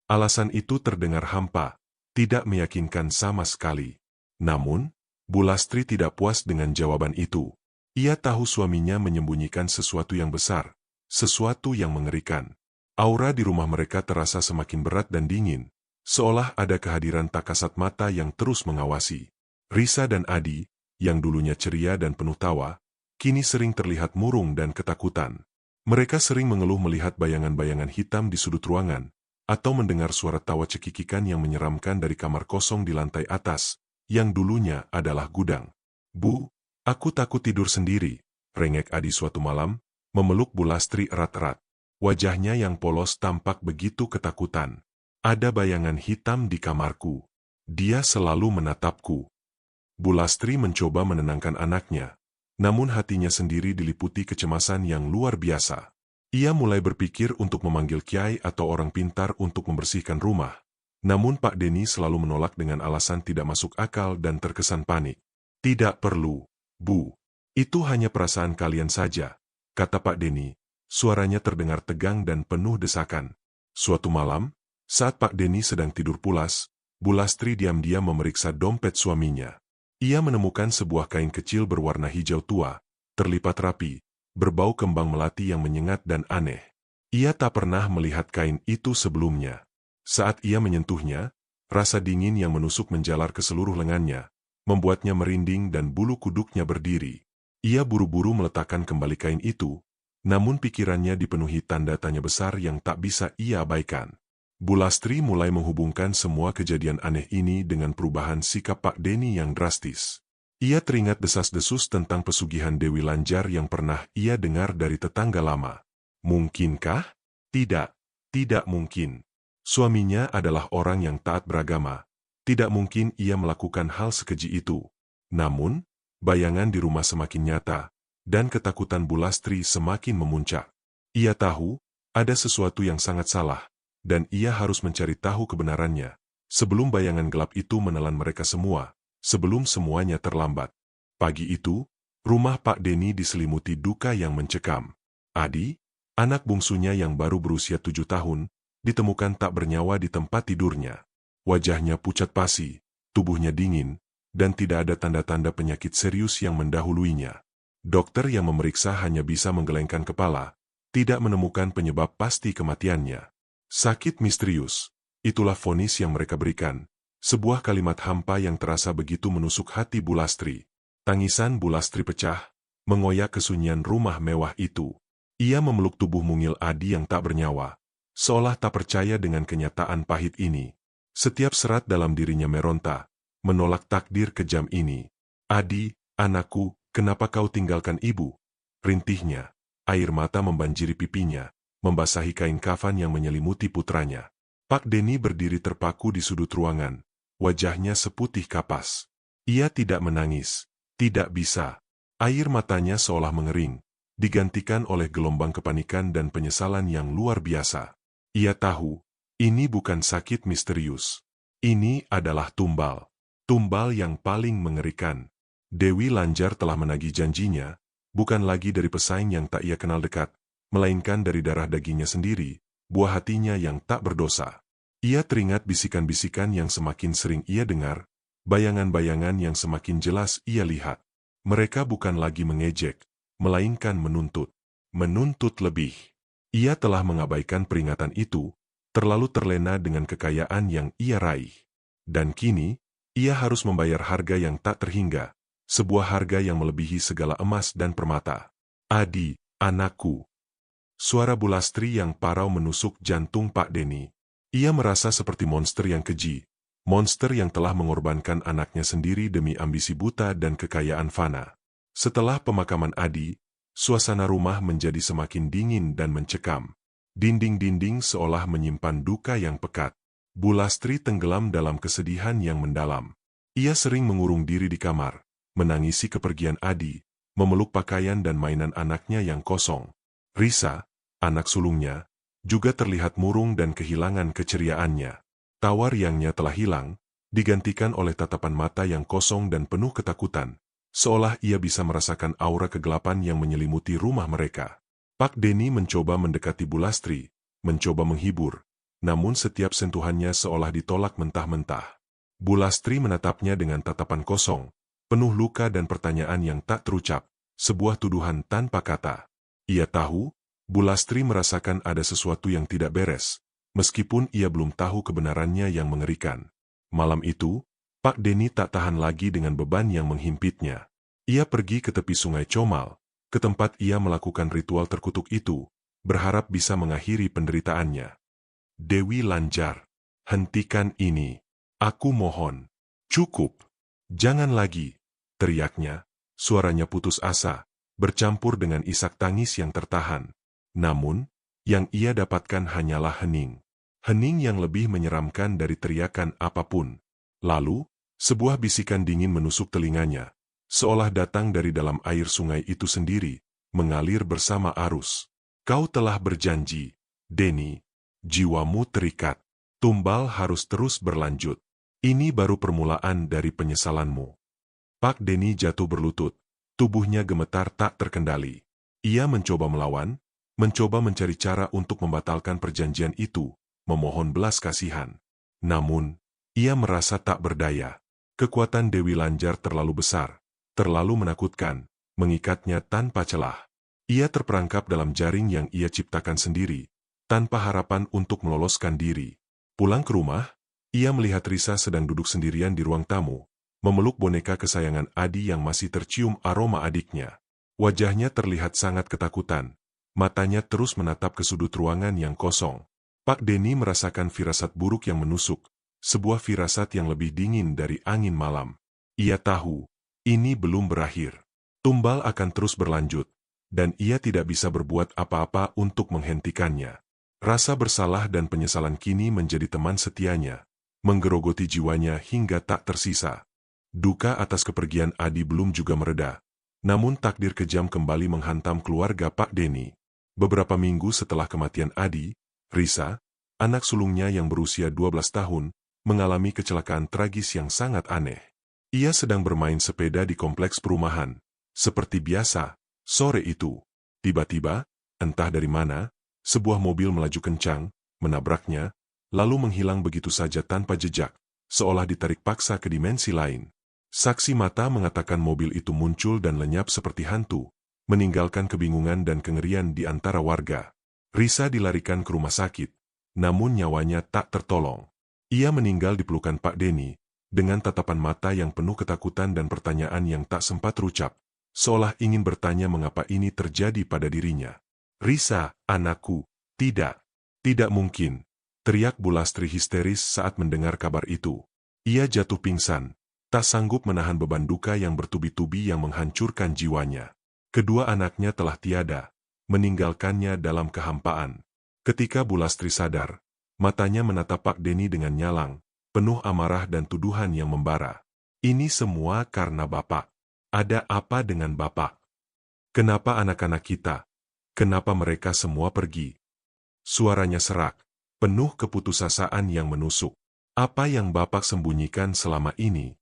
Alasan itu terdengar hampa, tidak meyakinkan sama sekali. Namun, Bu Lastri tidak puas dengan jawaban itu. Ia tahu suaminya menyembunyikan sesuatu yang besar, sesuatu yang mengerikan. Aura di rumah mereka terasa semakin berat dan dingin, seolah ada kehadiran tak kasat mata yang terus mengawasi. Risa dan Adi, yang dulunya ceria dan penuh tawa, kini sering terlihat murung dan ketakutan. Mereka sering mengeluh melihat bayangan-bayangan hitam di sudut ruangan, atau mendengar suara tawa cekikikan yang menyeramkan dari kamar kosong di lantai atas, yang dulunya adalah gudang. "Bu, aku takut tidur sendiri," rengek Adi suatu malam, memeluk Bu Lastri erat-erat. Wajahnya yang polos tampak begitu ketakutan. "Ada bayangan hitam di kamarku. Dia selalu menatapku." Bu Lastri mencoba menenangkan anaknya, namun hatinya sendiri diliputi kecemasan yang luar biasa. Ia mulai berpikir untuk memanggil kiai atau orang pintar untuk membersihkan rumah. Namun Pak Denny selalu menolak dengan alasan tidak masuk akal dan terkesan panik. "Tidak perlu, Bu. Itu hanya perasaan kalian saja," kata Pak Denny. Suaranya terdengar tegang dan penuh desakan. Suatu malam, saat Pak Denny sedang tidur pulas, Bu Lastri diam-diam memeriksa dompet suaminya. Ia menemukan sebuah kain kecil berwarna hijau tua, terlipat rapi, berbau kembang melati yang menyengat dan aneh. Ia tak pernah melihat kain itu sebelumnya. Saat ia menyentuhnya, rasa dingin yang menusuk menjalar ke seluruh lengannya, membuatnya merinding dan bulu kuduknya berdiri. Ia buru-buru meletakkan kembali kain itu, namun pikirannya dipenuhi tanda tanya besar yang tak bisa ia abaikan. Bu Lastri mulai menghubungkan semua kejadian aneh ini dengan perubahan sikap Pak Denny yang drastis. Ia teringat desas-desus tentang pesugihan Dewi Lanjar yang pernah ia dengar dari tetangga lama. Mungkinkah? Tidak, tidak mungkin. Suaminya adalah orang yang taat beragama. Tidak mungkin ia melakukan hal sekeji itu. Namun, bayangan di rumah semakin nyata, dan ketakutan Bu Lastri semakin memuncak. Ia tahu, ada sesuatu yang sangat salah, dan ia harus mencari tahu kebenarannya, sebelum bayangan gelap itu menelan mereka semua, sebelum semuanya terlambat. Pagi itu, rumah Pak Denny diselimuti duka yang mencekam. Adi, anak bungsunya yang baru berusia 7 tahun, ditemukan tak bernyawa di tempat tidurnya. Wajahnya pucat pasi, tubuhnya dingin, dan tidak ada tanda-tanda penyakit serius yang mendahuluinya. Dokter yang memeriksa hanya bisa menggelengkan kepala, tidak menemukan penyebab pasti kematiannya. Sakit misterius, itulah vonis yang mereka berikan. Sebuah kalimat hampa yang terasa begitu menusuk hati Bu Lastri. Tangisan Bu Lastri pecah, mengoyak kesunyian rumah mewah itu. Ia memeluk tubuh mungil Adi yang tak bernyawa, seolah tak percaya dengan kenyataan pahit ini. Setiap serat dalam dirinya meronta, menolak takdir kejam ini. "Adi, anakku, kenapa kau tinggalkan ibu?" rintihnya. Air mata membanjiri pipinya, membasahi kain kafan yang menyelimuti putranya. Pak Denny berdiri terpaku di sudut ruangan, wajahnya seputih kapas. Ia tidak menangis, tidak bisa. Air matanya seolah mengering, digantikan oleh gelombang kepanikan dan penyesalan yang luar biasa. Ia tahu, ini bukan sakit misterius. Ini adalah tumbal. Tumbal yang paling mengerikan. Dewi Lanjar telah menagih janjinya, bukan lagi dari pesaing yang tak ia kenal dekat, melainkan dari darah dagingnya sendiri, buah hatinya yang tak berdosa. Ia teringat bisikan-bisikan yang semakin sering ia dengar, bayangan-bayangan yang semakin jelas ia lihat. Mereka bukan lagi mengejek, melainkan menuntut. Menuntut lebih. Ia telah mengabaikan peringatan itu, terlalu terlena dengan kekayaan yang ia raih. Dan kini, ia harus membayar harga yang tak terhingga, sebuah harga yang melebihi segala emas dan permata. Adi, anakku. Suara Bulastri yang parau menusuk jantung Pak Deni. Ia merasa seperti monster yang keji, monster yang telah mengorbankan anaknya sendiri demi ambisi buta dan kekayaan fana. Setelah pemakaman Adi, suasana rumah menjadi semakin dingin dan mencekam. Dinding-dinding seolah menyimpan duka yang pekat. Bulastri tenggelam dalam kesedihan yang mendalam. Ia sering mengurung diri di kamar, menangisi kepergian Adi, memeluk pakaian dan mainan anaknya yang kosong. Risa, anak sulungnya, juga terlihat murung dan kehilangan keceriaannya. Tawar riangnya telah hilang, digantikan oleh tatapan mata yang kosong dan penuh ketakutan, seolah ia bisa merasakan aura kegelapan yang menyelimuti rumah mereka. Pak Deni mencoba mendekati Bulastri, mencoba menghibur, namun setiap sentuhannya seolah ditolak mentah-mentah. Bulastri menatapnya dengan tatapan kosong, penuh luka dan pertanyaan yang tak terucap, sebuah tuduhan tanpa kata. Ia tahu, Bulastri merasakan ada sesuatu yang tidak beres, meskipun ia belum tahu kebenarannya yang mengerikan. Malam itu, Pak Deni tak tahan lagi dengan beban yang menghimpitnya. Ia pergi ke tepi sungai Comal, ke tempat ia melakukan ritual terkutuk itu, berharap bisa mengakhiri penderitaannya. Dewi Lanjar, hentikan ini. Aku mohon. Cukup. Jangan lagi, teriaknya, suaranya putus asa, bercampur dengan isak tangis yang tertahan. Namun, yang ia dapatkan hanyalah hening. Hening yang lebih menyeramkan dari teriakan apapun. Lalu, sebuah bisikan dingin menusuk telinganya, seolah datang dari dalam air sungai itu sendiri, mengalir bersama arus. Kau telah berjanji, Deni. Jiwamu terikat. Tumbal harus terus berlanjut. Ini baru permulaan dari penyesalanmu. Pak Deni jatuh berlutut. Tubuhnya gemetar tak terkendali. Ia mencoba melawan, mencoba mencari cara untuk membatalkan perjanjian itu, memohon belas kasihan. Namun, ia merasa tak berdaya. Kekuatan Dewi Lanjar terlalu besar, terlalu menakutkan, mengikatnya tanpa celah. Ia terperangkap dalam jaring yang ia ciptakan sendiri, tanpa harapan untuk meloloskan diri. Pulang ke rumah, ia melihat Risa sedang duduk sendirian di ruang tamu, memeluk boneka kesayangan Adi yang masih tercium aroma adiknya. Wajahnya terlihat sangat ketakutan. Matanya terus menatap ke sudut ruangan yang kosong. Pak Deni merasakan firasat buruk yang menusuk, sebuah firasat yang lebih dingin dari angin malam. Ia tahu, ini belum berakhir. Tumbal akan terus berlanjut, dan ia tidak bisa berbuat apa-apa untuk menghentikannya. Rasa bersalah dan penyesalan kini menjadi teman setianya, menggerogoti jiwanya hingga tak tersisa. Duka atas kepergian Adi belum juga mereda, namun takdir kejam kembali menghantam keluarga Pak Deni. Beberapa minggu setelah kematian Adi, Risa, anak sulungnya yang berusia 12 tahun, mengalami kecelakaan tragis yang sangat aneh. Ia sedang bermain sepeda di kompleks perumahan. Seperti biasa, sore itu, tiba-tiba, entah dari mana, sebuah mobil melaju kencang, menabraknya, lalu menghilang begitu saja tanpa jejak, seolah ditarik paksa ke dimensi lain. Saksi mata mengatakan mobil itu muncul dan lenyap seperti hantu, meninggalkan kebingungan dan kengerian di antara warga. Risa dilarikan ke rumah sakit, namun nyawanya tak tertolong. Ia meninggal di pelukan Pak Deni, dengan tatapan mata yang penuh ketakutan dan pertanyaan yang tak sempat terucap, seolah ingin bertanya mengapa ini terjadi pada dirinya. Risa, anakku, tidak mungkin, teriak Bulastri histeris saat mendengar kabar itu. Ia jatuh pingsan, tak sanggup menahan beban duka yang bertubi-tubi yang menghancurkan jiwanya. Kedua anaknya telah tiada, meninggalkannya dalam kehampaan. Ketika Bulastri sadar, matanya menatap Pak Deni dengan nyalang, penuh amarah dan tuduhan yang membara. Ini semua karena Bapak. Ada apa dengan Bapak? Kenapa anak-anak kita? Kenapa mereka semua pergi? Suaranya serak, penuh keputusasaan yang menusuk. Apa yang Bapak sembunyikan selama ini?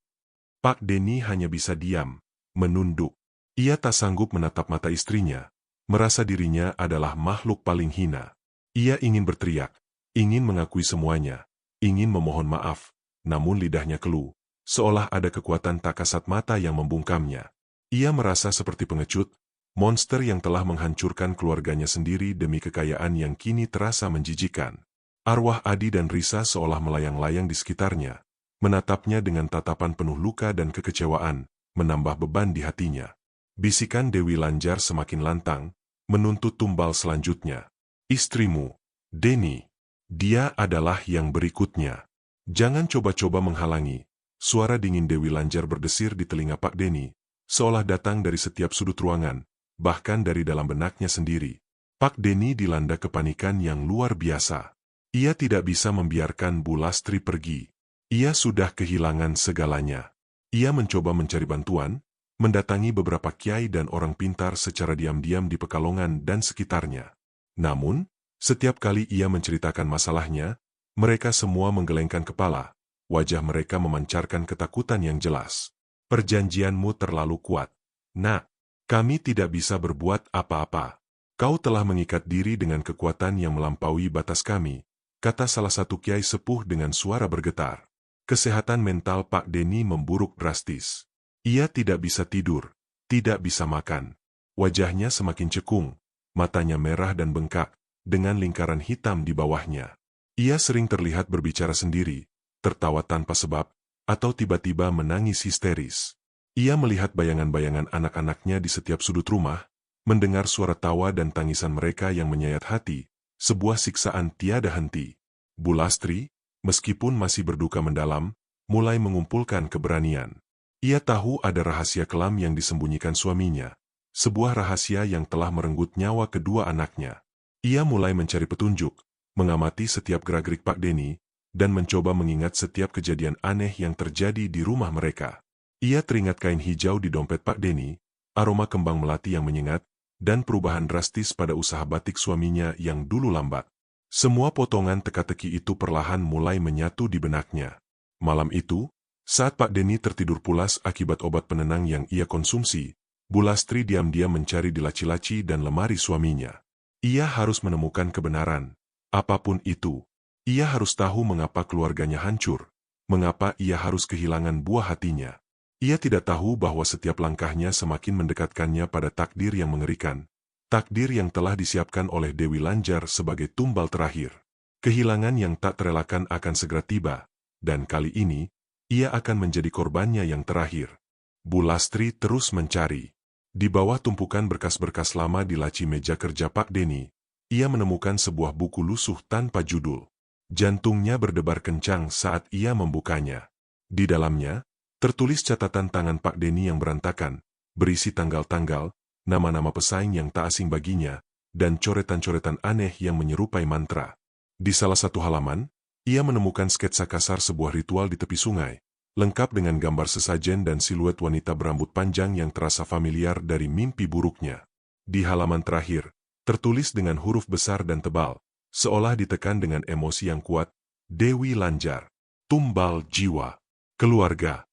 Pak Denny hanya bisa diam, menunduk. Ia tak sanggup menatap mata istrinya, merasa dirinya adalah makhluk paling hina. Ia ingin berteriak, ingin mengakui semuanya, ingin memohon maaf, namun lidahnya keluh, seolah ada kekuatan tak kasat mata yang membungkamnya. Ia merasa seperti pengecut, monster yang telah menghancurkan keluarganya sendiri demi kekayaan yang kini terasa menjijikan. Arwah Adi dan Risa seolah melayang-layang di sekitarnya, menatapnya dengan tatapan penuh luka dan kekecewaan, menambah beban di hatinya. Bisikan Dewi Lanjar semakin lantang, menuntut tumbal selanjutnya. Istrimu, Denny, dia adalah yang berikutnya. Jangan coba-coba menghalangi. Suara dingin Dewi Lanjar berdesir di telinga Pak Denny, seolah datang dari setiap sudut ruangan, bahkan dari dalam benaknya sendiri. Pak Denny dilanda kepanikan yang luar biasa. Ia tidak bisa membiarkan Bu Lastri pergi. Ia sudah kehilangan segalanya. Ia mencoba mencari bantuan, mendatangi beberapa kiai dan orang pintar secara diam-diam di Pekalongan dan sekitarnya. Namun, setiap kali ia menceritakan masalahnya, mereka semua menggelengkan kepala. Wajah mereka memancarkan ketakutan yang jelas. Perjanjianmu terlalu kuat. Nak, kami tidak bisa berbuat apa-apa. Kau telah mengikat diri dengan kekuatan yang melampaui batas kami, kata salah satu kiai sepuh dengan suara bergetar. Kesehatan mental Pak Denny memburuk drastis. Ia tidak bisa tidur, tidak bisa makan. Wajahnya semakin cekung, matanya merah dan bengkak, dengan lingkaran hitam di bawahnya. Ia sering terlihat berbicara sendiri, tertawa tanpa sebab, atau tiba-tiba menangis histeris. Ia melihat bayangan-bayangan anak-anaknya di setiap sudut rumah, mendengar suara tawa dan tangisan mereka yang menyayat hati, sebuah siksaan tiada henti. Bu Lastri, meskipun masih berduka mendalam, mulai mengumpulkan keberanian. Ia tahu ada rahasia kelam yang disembunyikan suaminya, sebuah rahasia yang telah merenggut nyawa kedua anaknya. Ia mulai mencari petunjuk, mengamati setiap gerak-gerik Pak Denny, dan mencoba mengingat setiap kejadian aneh yang terjadi di rumah mereka. Ia teringat kain hijau di dompet Pak Denny, aroma kembang melati yang menyengat, dan perubahan drastis pada usaha batik suaminya yang dulu lambat. Semua potongan teka-teki itu perlahan mulai menyatu di benaknya. Malam itu, saat Pak Denny tertidur pulas akibat obat penenang yang ia konsumsi, Bu Lastri diam-diam mencari di laci-laci dan lemari suaminya. Ia harus menemukan kebenaran. Apapun itu, ia harus tahu mengapa keluarganya hancur, mengapa ia harus kehilangan buah hatinya. Ia tidak tahu bahwa setiap langkahnya semakin mendekatkannya pada takdir yang mengerikan, takdir yang telah disiapkan oleh Dewi Lanjar sebagai tumbal terakhir. Kehilangan yang tak terelakkan akan segera tiba, dan kali ini, ia akan menjadi korbannya yang terakhir. Bu Lastri terus mencari. Di bawah tumpukan berkas-berkas lama di laci meja kerja Pak Denny, ia menemukan sebuah buku lusuh tanpa judul. Jantungnya berdebar kencang saat ia membukanya. Di dalamnya, tertulis catatan tangan Pak Denny yang berantakan, berisi tanggal-tanggal, nama-nama pesaing yang tak asing baginya, dan coretan-coretan aneh yang menyerupai mantra. Di salah satu halaman, ia menemukan sketsa kasar sebuah ritual di tepi sungai, lengkap dengan gambar sesajen dan siluet wanita berambut panjang yang terasa familiar dari mimpi buruknya. Di halaman terakhir, tertulis dengan huruf besar dan tebal, seolah ditekan dengan emosi yang kuat, Dewi Lanjar, tumbal jiwa, keluarga.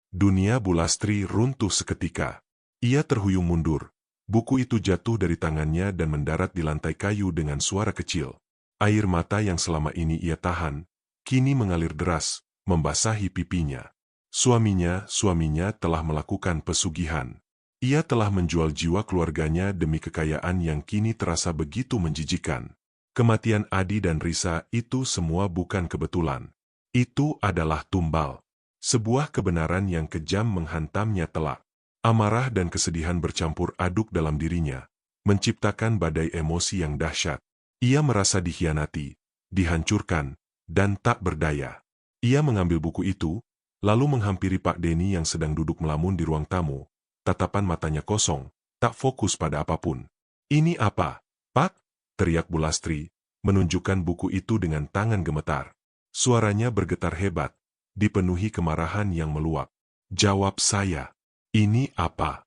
Dunia Bu Lastri runtuh seketika. Ia terhuyung mundur. Buku itu jatuh dari tangannya dan mendarat di lantai kayu dengan suara kecil. Air mata yang selama ini ia tahan, kini mengalir deras, membasahi pipinya. Suaminya telah melakukan pesugihan. Ia telah menjual jiwa keluarganya demi kekayaan yang kini terasa begitu menjijikan. Kematian Adi dan Risa itu semua bukan kebetulan. Itu adalah tumbal. Sebuah kebenaran yang kejam menghantamnya telak. Amarah dan kesedihan bercampur aduk dalam dirinya, menciptakan badai emosi yang dahsyat. Ia merasa dikhianati, dihancurkan, dan tak berdaya. Ia mengambil buku itu, lalu menghampiri Pak Denny yang sedang duduk melamun di ruang tamu. Tatapan matanya kosong, tak fokus pada apapun. "Ini apa, Pak?" teriak Bu Lastri, menunjukkan buku itu dengan tangan gemetar. Suaranya bergetar hebat, dipenuhi kemarahan yang meluap. "Jawab saya, ini apa?"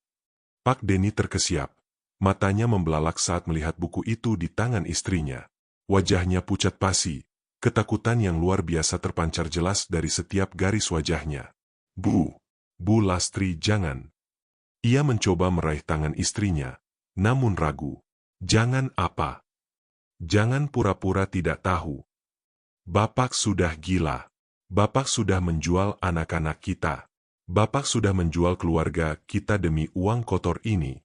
Pak Denny terkesiap, Matanya membelalak saat melihat buku itu di tangan istrinya. Wajahnya pucat pasi, ketakutan yang luar biasa terpancar jelas dari setiap garis wajahnya. Bu Lastri, jangan. Ia mencoba meraih tangan istrinya, namun ragu. Jangan apa? Jangan pura-pura tidak tahu. Bapak sudah gila. Bapak sudah menjual anak-anak kita. Bapak sudah menjual keluarga kita demi uang kotor ini.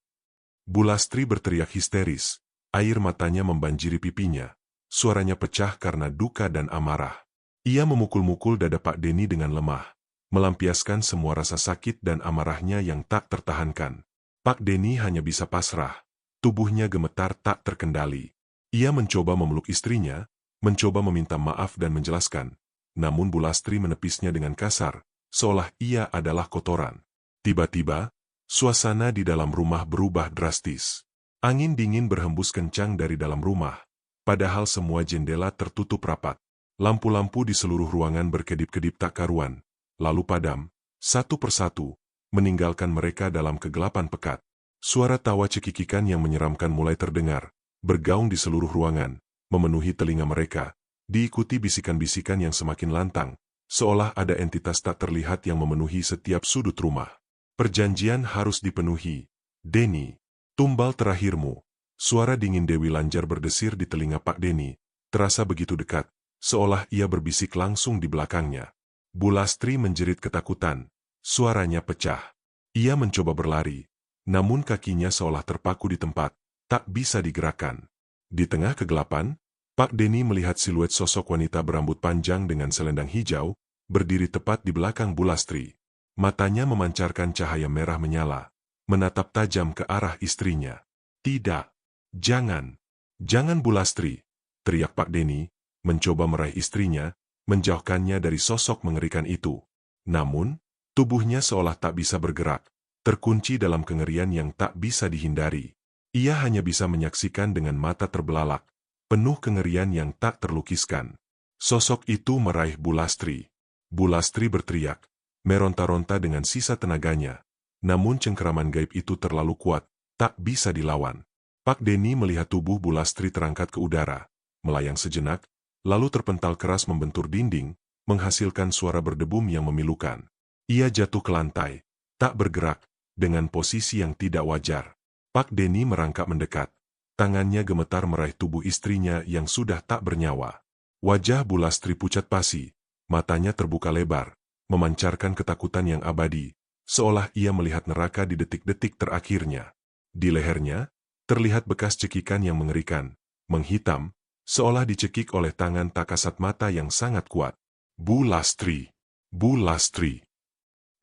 Bu Lastri berteriak histeris, air matanya membanjiri pipinya. Suaranya pecah karena duka dan amarah. Ia memukul-mukul dada Pak Denny dengan lemah, melampiaskan semua rasa sakit dan amarahnya yang tak tertahankan. Pak Denny hanya bisa pasrah. Tubuhnya gemetar tak terkendali. Ia mencoba memeluk istrinya, mencoba meminta maaf dan menjelaskan. Namun Bu Lastri menepisnya dengan kasar, seolah ia adalah kotoran. Tiba-tiba, suasana di dalam rumah berubah drastis. Angin dingin berhembus kencang dari dalam rumah, padahal semua jendela tertutup rapat. Lampu-lampu di seluruh ruangan berkedip-kedip tak karuan, lalu padam, satu persatu, meninggalkan mereka dalam kegelapan pekat. Suara tawa cekikikan yang menyeramkan mulai terdengar, bergaung di seluruh ruangan, memenuhi telinga mereka, diikuti bisikan-bisikan yang semakin lantang, seolah ada entitas tak terlihat yang memenuhi setiap sudut rumah. Perjanjian harus dipenuhi. Denny, tumbal terakhirmu. Suara dingin Dewi Lanjar berdesir di telinga Pak Denny, terasa begitu dekat, seolah ia berbisik langsung di belakangnya. Bu Lastri menjerit ketakutan. Suaranya pecah. Ia mencoba berlari, namun kakinya seolah terpaku di tempat, tak bisa digerakkan. Di tengah kegelapan, Pak Denny melihat siluet sosok wanita berambut panjang dengan selendang hijau, berdiri tepat di belakang Bu Lastri. Matanya memancarkan cahaya merah menyala, menatap tajam ke arah istrinya. Tidak, jangan Bu Lastri, teriak Pak Denny, mencoba meraih istrinya, menjauhkannya dari sosok mengerikan itu. Namun, tubuhnya seolah tak bisa bergerak, terkunci dalam kengerian yang tak bisa dihindari. Ia hanya bisa menyaksikan dengan mata terbelalak, penuh kengerian yang tak terlukiskan. Sosok itu meraih Bu Lastri. Bu Lastri berteriak, meronta-ronta dengan sisa tenaganya. Namun cengkeraman gaib itu terlalu kuat, tak bisa dilawan. Pak Denny melihat tubuh Bu Lastri terangkat ke udara, melayang sejenak, lalu terpental keras membentur dinding, menghasilkan suara berdebum yang memilukan. Ia jatuh ke lantai, tak bergerak, dengan posisi yang tidak wajar. Pak Denny merangkak mendekat. Tangannya gemetar meraih tubuh istrinya yang sudah tak bernyawa. Wajah Bu Lastri pucat pasi, matanya terbuka lebar, memancarkan ketakutan yang abadi, seolah ia melihat neraka di detik-detik terakhirnya. Di lehernya, terlihat bekas cekikan yang mengerikan, menghitam, seolah dicekik oleh tangan tak kasat mata yang sangat kuat. Bu Lastri! Bu Lastri!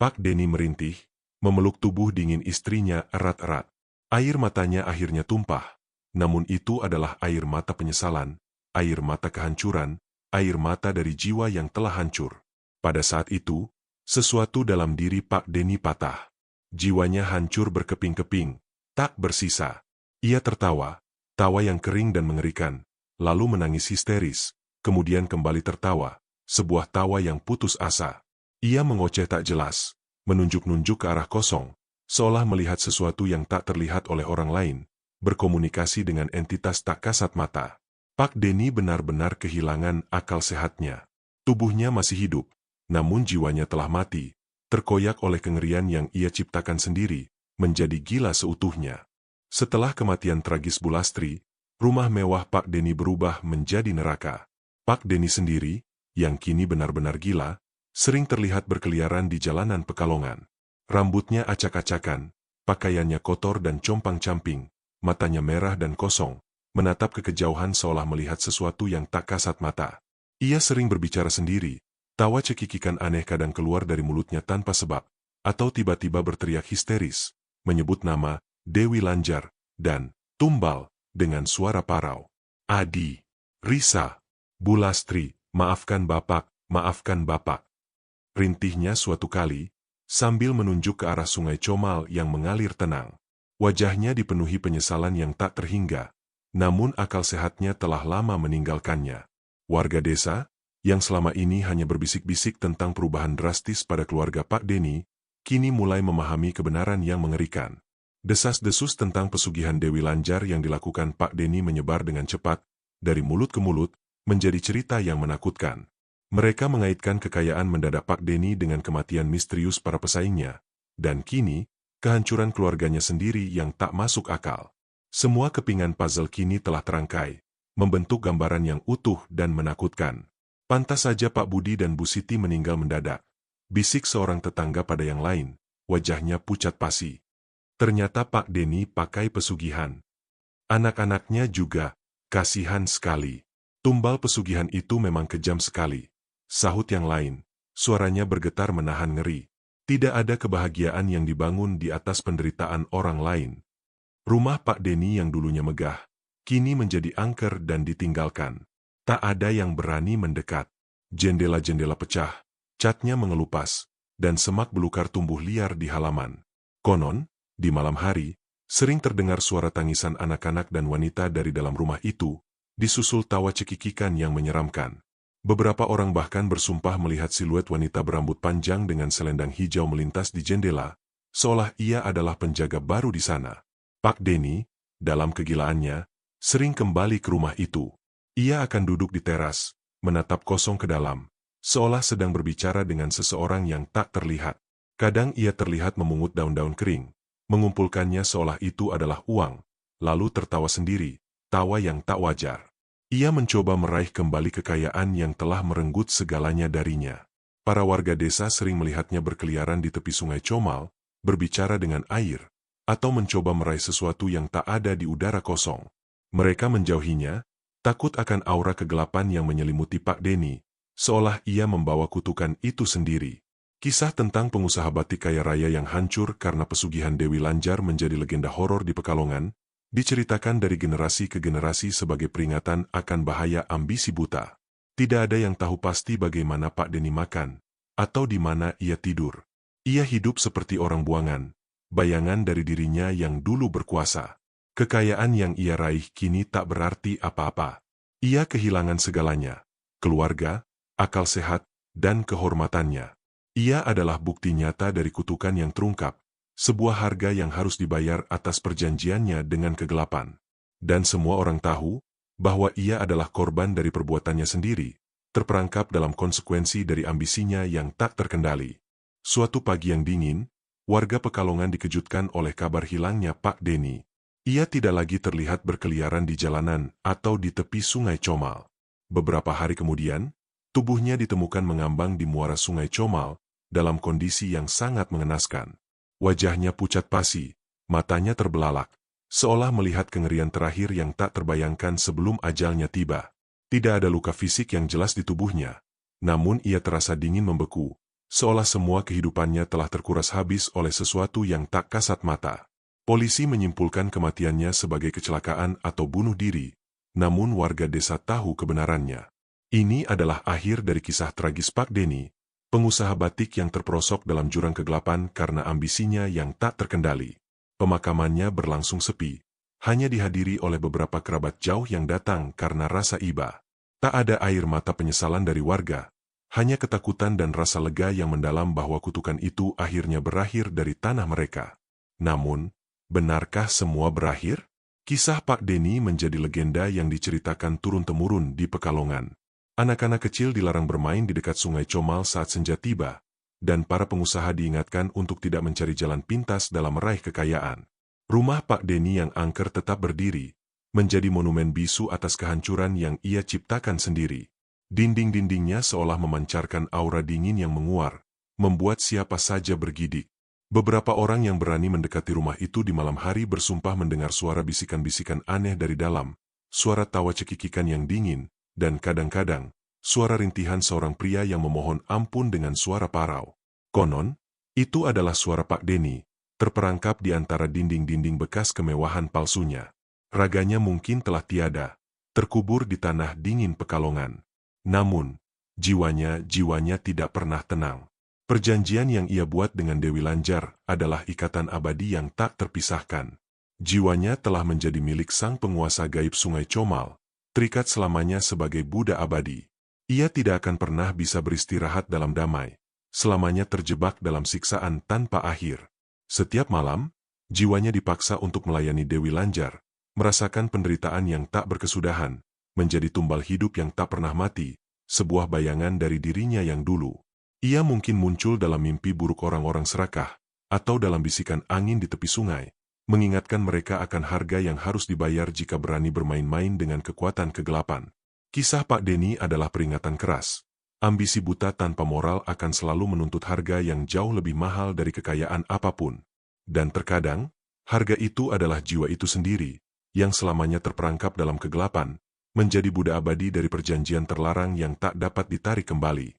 Pak Denny merintih, memeluk tubuh dingin istrinya erat-erat. Air matanya akhirnya tumpah, namun itu adalah air mata penyesalan, air mata kehancuran, air mata dari jiwa yang telah hancur. Pada saat itu, sesuatu dalam diri Pak Denny patah. Jiwanya hancur berkeping-keping, tak bersisa. Ia tertawa, tawa yang kering dan mengerikan, lalu menangis histeris, kemudian kembali tertawa, sebuah tawa yang putus asa. Ia mengoceh tak jelas, menunjuk-nunjuk ke arah kosong, seolah melihat sesuatu yang tak terlihat oleh orang lain, berkomunikasi dengan entitas tak kasat mata. Pak Denny benar-benar kehilangan akal sehatnya. Tubuhnya masih hidup, namun jiwanya telah mati, terkoyak oleh kengerian yang ia ciptakan sendiri, menjadi gila seutuhnya. Setelah kematian tragis Bu Lastri, rumah mewah Pak Denny berubah menjadi neraka. Pak Denny sendiri, yang kini benar-benar gila, sering terlihat berkeliaran di jalanan Pekalongan. Rambutnya acak-acakan, pakaiannya kotor dan compang-camping, matanya merah dan kosong, menatap ke kejauhan seolah melihat sesuatu yang tak kasat mata. Ia sering berbicara sendiri. Tawa cekikikan aneh kadang keluar dari mulutnya tanpa sebab, atau tiba-tiba berteriak histeris, menyebut nama Dewi Lanjar, dan Tumbal, dengan suara parau. Adi, Risa, Bu Lastri, maafkan Bapak, maafkan Bapak. Rintihnya suatu kali, sambil menunjuk ke arah sungai Comal yang mengalir tenang. Wajahnya dipenuhi penyesalan yang tak terhingga, namun akal sehatnya telah lama meninggalkannya. Warga desa, yang selama ini hanya berbisik-bisik tentang perubahan drastis pada keluarga Pak Denny, kini mulai memahami kebenaran yang mengerikan. Desas-desus tentang pesugihan Dewi Lanjar yang dilakukan Pak Deni menyebar dengan cepat, dari mulut ke mulut, menjadi cerita yang menakutkan. Mereka mengaitkan kekayaan mendadak Pak Deni dengan kematian misterius para pesaingnya, dan kini, kehancuran keluarganya sendiri yang tak masuk akal. Semua kepingan puzzle kini telah terangkai, membentuk gambaran yang utuh dan menakutkan. Pantas saja Pak Budi dan Bu Siti meninggal mendadak. Bisik seorang tetangga pada yang lain, wajahnya pucat pasi. Ternyata Pak Deni pakai pesugihan. Anak-anaknya juga, kasihan sekali. Tumbal pesugihan itu memang kejam sekali. Sahut yang lain, suaranya bergetar menahan ngeri. Tidak ada kebahagiaan yang dibangun di atas penderitaan orang lain. Rumah Pak Deni yang dulunya megah, kini menjadi angker dan ditinggalkan. Tak ada yang berani mendekat. Jendela-jendela pecah, catnya mengelupas, dan semak belukar tumbuh liar di halaman. Konon, di malam hari, sering terdengar suara tangisan anak-anak dan wanita dari dalam rumah itu, disusul tawa cekikikan yang menyeramkan. Beberapa orang bahkan bersumpah melihat siluet wanita berambut panjang dengan selendang hijau melintas di jendela, seolah ia adalah penjaga baru di sana. Pak Deni, dalam kegilaannya, sering kembali ke rumah itu. Ia akan duduk di teras, menatap kosong ke dalam, seolah sedang berbicara dengan seseorang yang tak terlihat. Kadang ia terlihat memungut daun-daun kering, mengumpulkannya seolah itu adalah uang, lalu tertawa sendiri, tawa yang tak wajar. Ia mencoba meraih kembali kekayaan yang telah merenggut segalanya darinya. Para warga desa sering melihatnya berkeliaran di tepi sungai Comal, berbicara dengan air, atau mencoba meraih sesuatu yang tak ada di udara kosong. Mereka menjauhinya, takut akan aura kegelapan yang menyelimuti Pak Deni, seolah ia membawa kutukan itu sendiri. Kisah tentang pengusaha batik kaya raya yang hancur karena pesugihan Dewi Lanjar menjadi legenda horor di Pekalongan, diceritakan dari generasi ke generasi sebagai peringatan akan bahaya ambisi buta. Tidak ada yang tahu pasti bagaimana Pak Deni makan, atau di mana ia tidur. Ia hidup seperti orang buangan, bayangan dari dirinya yang dulu berkuasa. Kekayaan yang ia raih kini tak berarti apa-apa. Ia kehilangan segalanya, keluarga, akal sehat, dan kehormatannya. Ia adalah bukti nyata dari kutukan yang terungkap, sebuah harga yang harus dibayar atas perjanjiannya dengan kegelapan. Dan semua orang tahu bahwa ia adalah korban dari perbuatannya sendiri, terperangkap dalam konsekuensi dari ambisinya yang tak terkendali. Suatu pagi yang dingin, warga Pekalongan dikejutkan oleh kabar hilangnya Pak Deni. Ia tidak lagi terlihat berkeliaran di jalanan atau di tepi sungai Comal. Beberapa hari kemudian, tubuhnya ditemukan mengambang di muara sungai Comal, dalam kondisi yang sangat mengenaskan. Wajahnya pucat pasi, matanya terbelalak, seolah melihat kengerian terakhir yang tak terbayangkan sebelum ajalnya tiba. Tidak ada luka fisik yang jelas di tubuhnya, namun ia terasa dingin membeku, seolah semua kehidupannya telah terkuras habis oleh sesuatu yang tak kasat mata. Polisi menyimpulkan kematiannya sebagai kecelakaan atau bunuh diri, namun warga desa tahu kebenarannya. Ini adalah akhir dari kisah tragis Pak Deni, pengusaha batik yang terperosok dalam jurang kegelapan karena ambisinya yang tak terkendali. Pemakamannya berlangsung sepi, hanya dihadiri oleh beberapa kerabat jauh yang datang karena rasa iba. Tak ada air mata penyesalan dari warga, hanya ketakutan dan rasa lega yang mendalam bahwa kutukan itu akhirnya berakhir dari tanah mereka. Namun, benarkah semua berakhir? Kisah Pak Deni menjadi legenda yang diceritakan turun-temurun di Pekalongan. Anak-anak kecil dilarang bermain di dekat sungai Comal saat senja tiba, dan para pengusaha diingatkan untuk tidak mencari jalan pintas dalam meraih kekayaan. Rumah Pak Deni yang angker tetap berdiri, menjadi monumen bisu atas kehancuran yang ia ciptakan sendiri. Dinding-dindingnya seolah memancarkan aura dingin yang menguar, membuat siapa saja bergidik. Beberapa orang yang berani mendekati rumah itu di malam hari bersumpah mendengar suara bisikan-bisikan aneh dari dalam, suara tawa cekikikan yang dingin, dan kadang-kadang, suara rintihan seorang pria yang memohon ampun dengan suara parau. Konon, itu adalah suara Pak Deni, terperangkap di antara dinding-dinding bekas kemewahan palsunya. Raganya mungkin telah tiada, terkubur di tanah dingin Pekalongan. Namun, jiwanya tidak pernah tenang. Perjanjian yang ia buat dengan Dewi Lanjar adalah ikatan abadi yang tak terpisahkan. Jiwanya telah menjadi milik sang penguasa gaib sungai Comal, terikat selamanya sebagai budak abadi. Ia tidak akan pernah bisa beristirahat dalam damai, selamanya terjebak dalam siksaan tanpa akhir. Setiap malam, Jiwanya dipaksa untuk melayani Dewi Lanjar, merasakan penderitaan yang tak berkesudahan, menjadi tumbal hidup yang tak pernah mati, sebuah bayangan dari dirinya yang dulu. Ia mungkin muncul dalam mimpi buruk orang-orang serakah, atau dalam bisikan angin di tepi sungai, mengingatkan mereka akan harga yang harus dibayar jika berani bermain-main dengan kekuatan kegelapan. Kisah Pak Denny adalah peringatan keras. Ambisi buta tanpa moral akan selalu menuntut harga yang jauh lebih mahal dari kekayaan apapun. Dan terkadang, harga itu adalah jiwa itu sendiri, yang selamanya terperangkap dalam kegelapan, menjadi budak abadi dari perjanjian terlarang yang tak dapat ditarik kembali.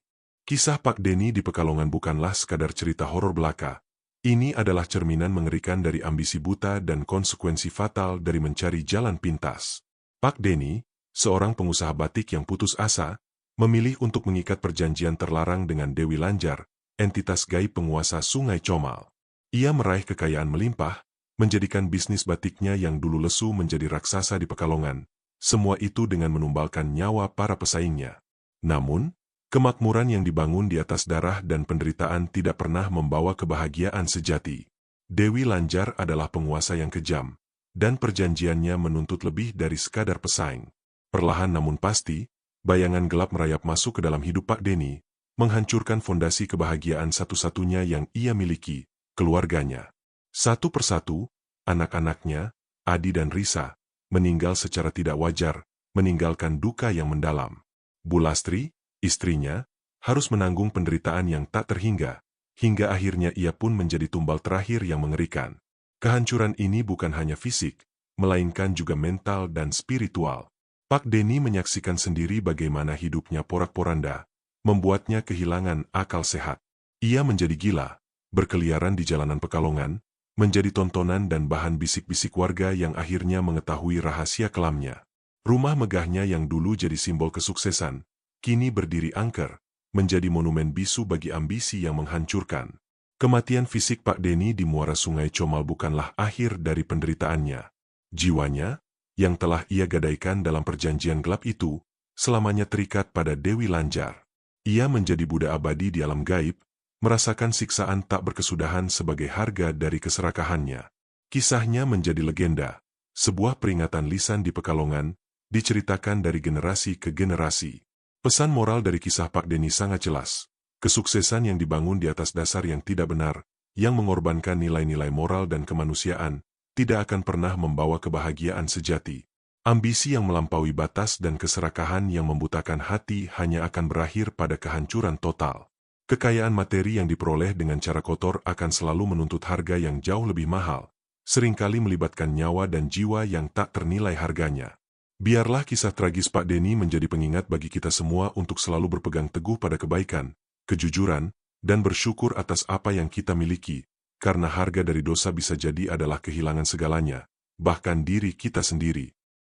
Kisah Pak Denny di Pekalongan bukanlah sekadar cerita horor belaka. Ini adalah cerminan mengerikan dari ambisi buta dan konsekuensi fatal dari mencari jalan pintas. Pak Denny, seorang pengusaha batik yang putus asa, memilih untuk mengikat perjanjian terlarang dengan Dewi Lanjar, entitas gaib penguasa Sungai Comal. Ia meraih kekayaan melimpah, menjadikan bisnis batiknya yang dulu lesu menjadi raksasa di Pekalongan, semua itu dengan menumbalkan nyawa para pesaingnya. Namun, kemakmuran yang dibangun di atas darah dan penderitaan tidak pernah membawa kebahagiaan sejati. Dewi Lanjar adalah penguasa yang kejam, dan perjanjiannya menuntut lebih dari sekadar pesaing. Perlahan namun pasti, bayangan gelap merayap masuk ke dalam hidup Pak Denny, menghancurkan fondasi kebahagiaan satu-satunya yang ia miliki, keluarganya. Satu persatu, anak-anaknya, Adi dan Risa, meninggal secara tidak wajar, meninggalkan duka yang mendalam. Bulastri, istrinya, harus menanggung penderitaan yang tak terhingga, hingga akhirnya ia pun menjadi tumbal terakhir yang mengerikan. Kehancuran ini bukan hanya fisik, melainkan juga mental dan spiritual. Pak Denny menyaksikan sendiri bagaimana hidupnya porak-poranda, membuatnya kehilangan akal sehat. Ia menjadi gila, berkeliaran di jalanan Pekalongan, menjadi tontonan dan bahan bisik-bisik warga yang akhirnya mengetahui rahasia kelamnya. Rumah megahnya yang dulu jadi simbol kesuksesan, kini berdiri angker, menjadi monumen bisu bagi ambisi yang menghancurkan. Kematian fisik Pak Denny di muara Sungai Comal bukanlah akhir dari penderitaannya. Jiwanya, yang telah ia gadaikan dalam perjanjian gelap itu, selamanya terikat pada Dewi Lanjar. Ia menjadi budak abadi di alam gaib, merasakan siksaan tak berkesudahan sebagai harga dari keserakahannya. Kisahnya menjadi legenda, sebuah peringatan lisan di Pekalongan, diceritakan dari generasi ke generasi. Pesan moral dari kisah Pak Denny sangat jelas. Kesuksesan yang dibangun di atas dasar yang tidak benar, yang mengorbankan nilai-nilai moral dan kemanusiaan, tidak akan pernah membawa kebahagiaan sejati. Ambisi yang melampaui batas dan keserakahan yang membutakan hati hanya akan berakhir pada kehancuran total. Kekayaan materi yang diperoleh dengan cara kotor akan selalu menuntut harga yang jauh lebih mahal, seringkali melibatkan nyawa dan jiwa yang tak ternilai harganya. Biarlah kisah tragis Pak Denny menjadi pengingat bagi kita semua untuk selalu berpegang teguh pada kebaikan, kejujuran, dan bersyukur atas apa yang kita miliki, karena harga dari dosa bisa jadi adalah kehilangan segalanya, bahkan diri kita sendiri.